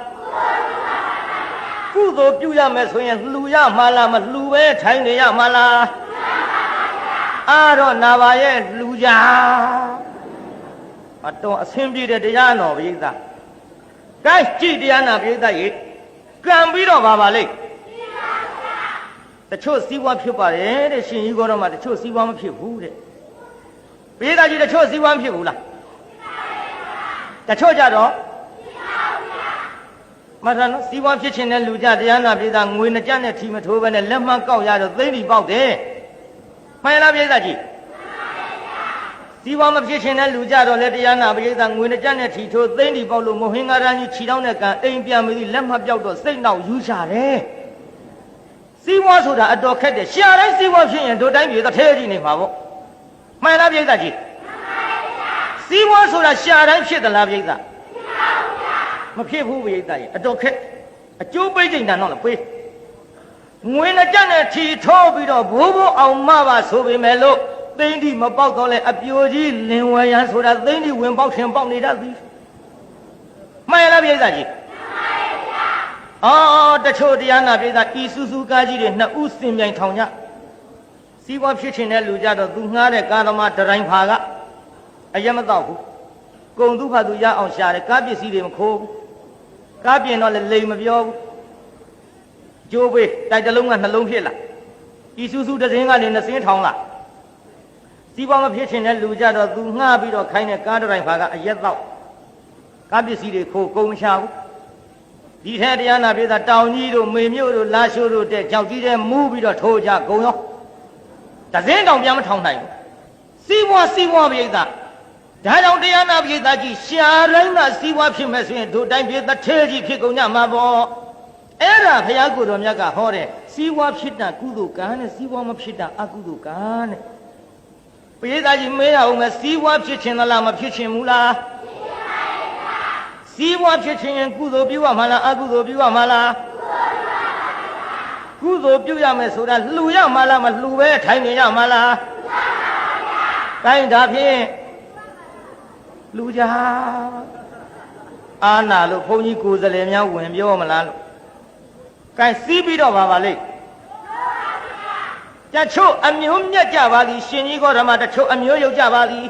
A: ကုသိုလ်ပြုရမယ်ဆိုရင်လှူရမှာလားမလှူပဲထိုင်နေရမှာလားတော့နာပါရဲ့လှူကြအတော်အဆင်ပြေတဲ့တရားတော်ပြိဿကဲကြည်တရားနာပြိဿရေကံပြီးတော့ပါလိမ့်တချို့စီးပွားဖြစ်ပါတယ်တဲ့ရှင်ကြီးကတော့မှတချို့စီးပွားမဖြစ်ဘူးတဲ့ပြိဿကြီးတချို့စီးပွားမဖြစ်ဘူးလားတချို့ကြတော့မထနော်စီးပွားဖြစ်ခြင်းတဲ့လူကြတရားနာပြိဿငွေနှစ်ကြက်နဲ့ထီမထိုးပဲနဲ့လက်မှတ်ကောက်ရတော့သိမ့်ပြီးပေါက်တယ်မှန်လားပြိဿကြီးစီးပွားမဖြစ်ခြင်းတဲ့လူကြတော့လေတရားနာပရိသတ်ငွေနဲ့ကြက်နဲ့ထီထိုးသိမ့်ဒီပေါက်လို့မဟင်္ဂရန်ကြီးခြိတောင်းတဲ့ကံအိမ်ပြန်ပြီးလက်မှတ်ပြောက်တော့စိတ်နောက်ယူရှာတယ်စီးပွားဆိုတာအတော်ခက်တယ်ရှာတိုင်းစီးပွားဖြစ်ရင်တို့တိုင်းပြည်တစ်ထဲကြီးနေမှာပေါ့မှန်လားပရိသတ်ကြီးစီးပွားဆိုတာရှာတိုင်းဖြစ်သလားပရိသတ် မဖြစ်ဘူးပိဋကကြီးအတော်ခက်အကျိုးပိတ်ချိန်တန်တော့လည်းပေးငွေနဲ့ကြက်နဲ့ထီထိုးပြီးတော့ဘိုးဘိုးအောင်မပါဆိုပေမဲ့လို့သိန်းတိမပေါက်တော့လဲအပြိုကြီးလင်ဝဲရန်ဆိုတာသိန်းတိဝင်ပေါက်ရှင်ပေါက်နေတတ်သည်မှန်ရလားပိဋကကြီးအော်တချို့တရားနာပိဋကဤစုစုကားကြီးတွေနှစ်ဦးစင်မြိုင်ထောင်ကြစီးပွားဖြစ်ချင်တဲ့လူကြတော့သူငှားတဲ့ကားသမားတရိုင်းဖာကအရက်မတော့ဘူးကုံသူဖတ်သူရအောင်ရှာတယ်ကားပစ္စည်းတွေမခိုးဘူးကားပြင်တော့လည်းလိမ်မပြောဘူးကျိုးပေးတိုက်တလုံးကနှလုံးဖြစ်လာဤစုစုတစ်စင်းကနေနှစ်စင်းထောင်လာစီးပွားမဖြစ်ချင်တဲ့လူကြတော့သူငှားပြီးတော့ခိုင်းတဲ့ကားတရိုင်းဖာကအရက်တော့ကားပစ္စည်းတွေခိုးကုန်မရှာဘူးဒီထဲတရားနာပြေးတာတောင်ကြီးတို့မေမြို့တို့လာရှိုးတို့တဲ့ကြောက်ကြီးတဲ့မူးပြီးတော့ထိုးကြကုန်ရောတစင်းတောင်ပြန်မထောင်နိုင်ဘူးစီးပွားပိဋကဒါကြောင့်တရားနာပိဋကကြီးရှာတိုင်းကစီးပွားဖြစ်မဲ့ဆိုရင်တို့တိုင်းပြေးတစ်ထဲကြီးဖြစ်ကုန်ကြမှာပေါ့အဲ့ဒါဘုရားကိုယ်တော်မြတ်ကဟောတဲ့စီးပွားဖြစ်တာကုသိုလ်ကံနဲ့စီးပွားမဖြစ်တာအကုသိုလ်ကံနဲ့ပိဋကကြီးမေးရအောင်မယ်စီးပွားဖြစ်ခြင်းလားမဖြစ်ခြင်းဘူးလားစီးပွားဖြစ်ခြင်းရင်ကုသိုလ်ပြုရမှာလားအကုသိုလ်ပြုရမှာလားကုသိုလ်ပြုရမယ်ဆိုတာလှူရမှာလားမလှူပဲထိုင်နေရမှာလားတိုင်းဒါဖြင့်လူကြအာနာလို့ဘုန်းကြီးကိုယ်စလဲများဝင်ပြောမလားလို့ကဲစီးပြီးတော့ပါလိမ့်တချို့အမျိုးမြတ်ကြပါသည်ရှင်ကြီးကောဓမ္မတချို့အမျိုးယုတ်ကြပါသည်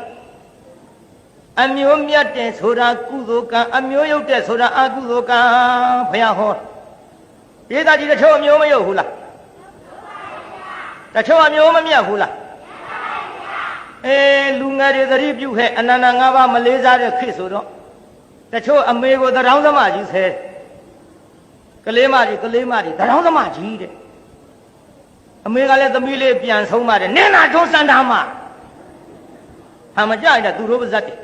A: အမျိုးမြတ်တယ်ဆိုတာကုသိုလ်ကံအမျိုးယုတ်တယ်ဆိုတာအကုသိုလ်ကံဘုရားဟောပိဋကကြီးတချို့အမျိုးမယုတ်ဘူးလားတချို့အမျိုးမမြတ်ဘူးလားလူငယ်တွေသတိပြုခဲ့အနန္တ၅ပါးမလေးစားတဲ့ခေတ်ဆိုတော့တချို့အမေကိုသရောင်းသမားကြီးဆဲကလေးမကြီးသရောင်းသမားကြီးတဲ့အမေကလည်းသမီးလေးပြန်ဆုံးပါတယ်နင်းနာဒုစန္ဒာမဟာမကြိုက်တဲ့သူတို့ပါဇက်တွေ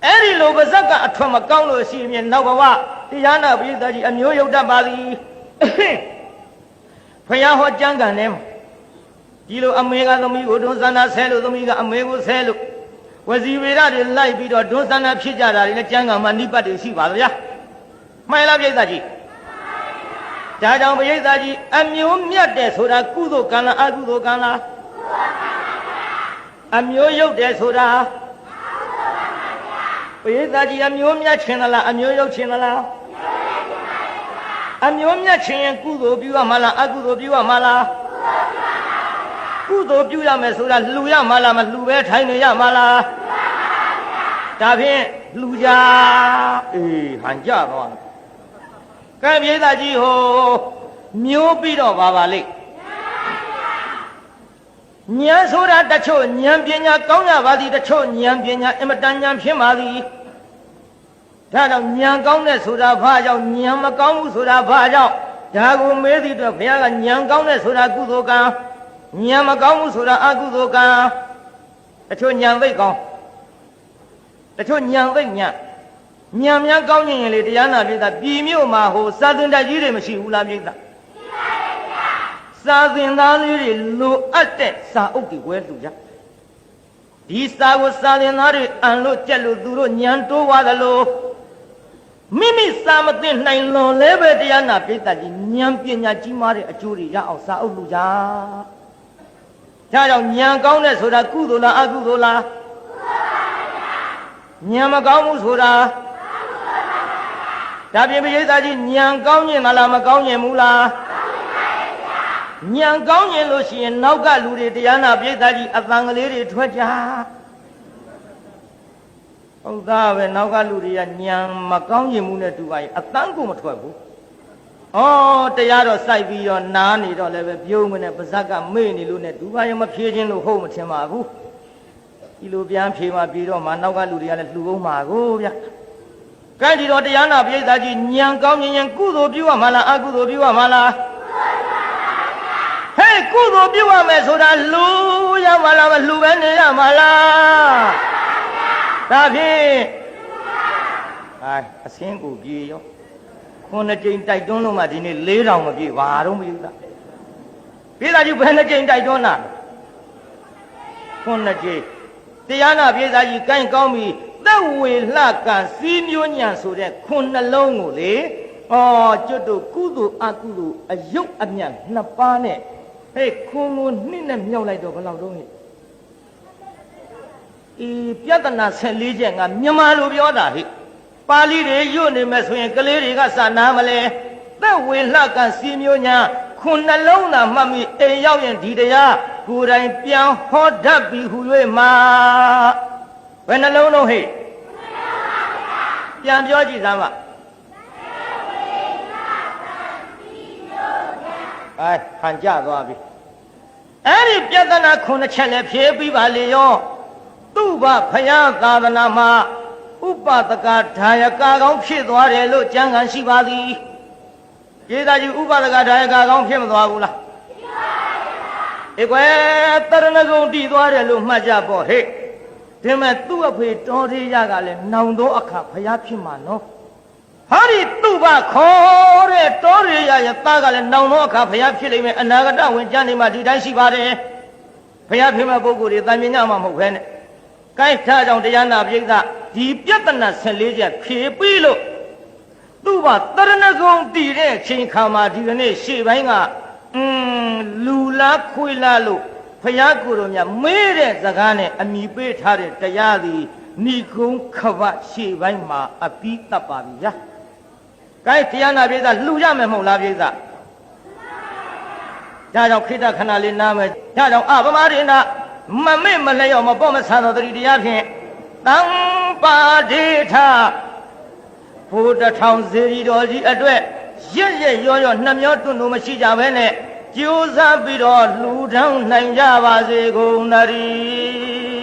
A: အဲ့ဒီလိုပါဇက်ကအထွတ်မကောင်းလို့ရှိရင်နောက်ဘဝတရားနာပိဋကကြီးအမျိုးယုတ်တတ်ပါသည်ဘုရားဟောကျမ်းဂန်ထဲမှာဒီလိုအမေကသမီးကိုဒုစန္ဒာဆဲလို့သမီးကအမေကိုဆဲလို့ဝစီဝေရတွေလိုက်ပြီးတော့ဒုစန္ဒာဖြစ်ကြတာတွေလည်းကျမ်းဂန်မှာနိပတ်တွေရှိပါဗျာမှန်လားပိဋကကြီးဒါကြောင့်ပိဋကကြီးအမျိုးမြတ်တယ်ဆိုတာကုသိုလ်ကံလားအကုသိုလ်ကံလားအမျိုးယုတ်တယ်ဆိုတာပိဋကကြီးအမျိုးမြတ်ခြင်းလားအမျိုးယုတ်ခြင်းလားအမျိုးမြတ်ခြင်းရင်ကုသိုလ်ပြုရမှာလားအကုသိုလ်ပြုရမှာလားကုသိုလ်ပြုရမယ်ဆိုတာလှူရမှာလားမလှူပဲထိုင်နေရမှာလားဒါဖြင့်လှူကြဟန်ကြတော့ကဲပိဋကကြီးဟိုမျိုးပြီးတော့ပါလိမ့်ဉာဏ်ဆိုတာတချို့ဉာဏ်ပညာကောင်းကြပါသည်တချို့ဉာဏ်ပညာအင်မတန်ဉာဏ်ဖြစ်ပါသည်ဒါကြောင့်ဉာဏ်ကောင်းတဲ့ဆိုတာဘာကြောင့်ဉာဏ်မကောင်းဘူးဆိုတာဘာကြောင့်ဒါကိုမေးသည့်အတွက်ဘုရားကဉာဏ်ကောင်းတဲ့ဆိုတာကုသိုလ်ကံဉာဏ်မကောင်းဘူးဆိုတာအကုသိုလ်ကံတချို့ဉာဏ်သိကောင်းတချို့ဉာဏ်သိဉာဏ်များကောင်းရင်လေတရားနာပိဋကပြည်မြို့မှာဟိုစာသင်တိုက်ကြီးတွေမရှိဘူးလားပိဋကစာသင်သားလေးတွေလိုအပ်တဲ့စာအုပ်တွေဝဲလူကြဒီစာကိုစာသင်သားတွေအံလို့ကြက်လို့သူတို့ညံတိုးသွားသလိုမိမိစာမသိနိုင်လွန်လဲပဲတရားနာပိဋကကြီးဉာဏ်ပညာကြီးမားတဲ့အကျိုးတွေရအောင်စာအုပ်လူကြဒါကြောင့်ဉာဏ်ကောင်းတဲ့ဆိုတာကုသိုလ်လားအကုသိုလ်လားဉာဏ်မကောင်းဘူးဆိုတာဒါပြင်ပိဋကကြီးဉာဏ်ကောင်းရင်လားမကောင်းရင်ဘူးလားဉာဏ်ကောင်းရင်လို့ရှိရင်နောက်ကလူတွေတရားနာပိဋကကြီးအတန်ကလေးတွေထွက်ကြဟုတ်သားပဲနောက်ကလူတွေကဉာဏ်မကောင်းရင်မှုနဲ့တူပါရဲ့အတန်ကိုမထွက်ဘူးဩတရားတော့စိုက်ပြီးတော့နားနေတော့လည်းပဲပြုံးမနဲ့ပါဇက်ကမေ့နေလို့နဲ့တူပါရဲ့မဖြေခြင်းလို့ဟုတ်မထင်ပါဘူးဒီလိုပြန်ဖြေမှပြီးတော့မှနောက်ကလူတွေကလည်းလှူအောင်ပါကိုဗျကဲဒီတော့တရားနာပိဋကကြီးဉာဏ်ကောင်းရင်ကုသိုလ်ပြုရမှာလားအကုသိုလ်ပြုရမှာလားဟဲ့ကုသိုလ်ပြုရမယ်ဆိုတာလှူရမှာလားမလှူပဲနေရမှာလားဒါဖြင့်အစင်းကိုပြေရောခုနှစ်ကြိမ်တိုက်တွန်းလို့မှဒီနေ့4000မပြေဘာတော့မယူတာပိဋကကြီးဘယ်နှစ်ကြိမ်တိုက်တွန်းတာခုနှစ်ကြိမ်တရားနာပိဋကကြီးကိုင်းကောင်းပြီ သက်ဝေလှကစီးမျိုးညံဆိုတဲ့ခုနှလုံးကိုလေကျွတ်တို့ကုသိုလ်အကုသိုလ်အယုတ်အမြတ်နှစ်ပါးနဲ့ဟဲ့ခွန်ကိုနှစ်နဲ့မြောက်လိုက်တော့ဘယ်လောက်တော့ဟဲ့ပြဿနာ14ချက်ငါမြန်မာလိုပြောတာဟဲ့ပါဠိတွေညွတ်နေမယ်ဆိုရင်ကလေးတွေကစနာမလဲသက်ဝေလှကစီးမျိုးညာခုနှလုံးသာမှတ်မိအိမ်ရောက်ရင်ဒီတရားကိုယ်တိုင်ပြန်ဟောတတ်ပြီဟူ၍မှာဘယ်နှလုံးတော့ဟဲ့ပြန်ပြောကြည့်စမ်းပါဟန်ကြသွားပြီအဲ့ဒီပြဿနာခုနှစ်ချက်လည်းဖြေပြီးပါလေရောသူ့ဘဖယားသာသနာမှာဥပဒကဒါယကာကောင်းဖြစ်သွားတယ်လို့ကျမ်းဂန်ရှိပါသည်ကျေးဇူးကြီးဥပဒကဒါယကာကောင်းဖြစ်မသွားဘူးလားဖြစ်ပါရဲ့ကွယ်တရဏဂုံတည်သွားတယ်လို့မှတ်ကြပေါ့ဟဲ့ဒီမဲ့သူ့အဖေတော်သေးရကလည်းနောင်သောအခါဖယားဖြစ်မှာနော်ဟာဒီသူ့ဘခေါ်တဲ့တော်ရရရဲ့သားကလည်းနောင်သောအခါဖယားဖြစ်လိမ့်မယ်အနာဂတဝင်ကျမ်းနေမှာဒီတိုင်းရှိပါတယ်ဖယားဖြစ်မဲ့ပုဂ္ဂိုလ်တွေတန်မြင်ကြမှာမဟုတ်ဘဲနဲ့ကိုက်ထားကြောင့်တရားနာပိဋကဒီပြဿနာ14ချက်ဖြေပြီးလို့သူ့ဘတရဏဂုံတည်တဲ့အချိန်ခါမှာဒီကနေ့ရှေ့ပိုင်းကလူလားခွေလားလို့ဖယားကိုယ်တော်များမေးတဲ့စကားနဲ့အမိပေးထားတဲ့တရားသည်ဏိကုံခဗရှေ့ပိုင်းမှာအပြီးတတ်ပါပြီဗျာ။ကိုက်တရားနာပိဋကလှူရမယ်မဟုတ်လားပိဋက။ဒါကြောင့်ခိတ္တခဏလေးနားမယ်။ဒါကြောင့်ဗမာရိနာမမေ့မလျော့မပေါ့မဆန်တော်တတိတရားဖြင့်တံပါဒေထဘုဒ္ဓထောင်စေရီတော်ကြီးအတွက်ရရရောနှမျောတွန့်လို့မရှိကြဘဲနဲ့ကြိုးစားပြီးတော့လှူဒန်းနိုင်ကြပါစေကုန်သတည်း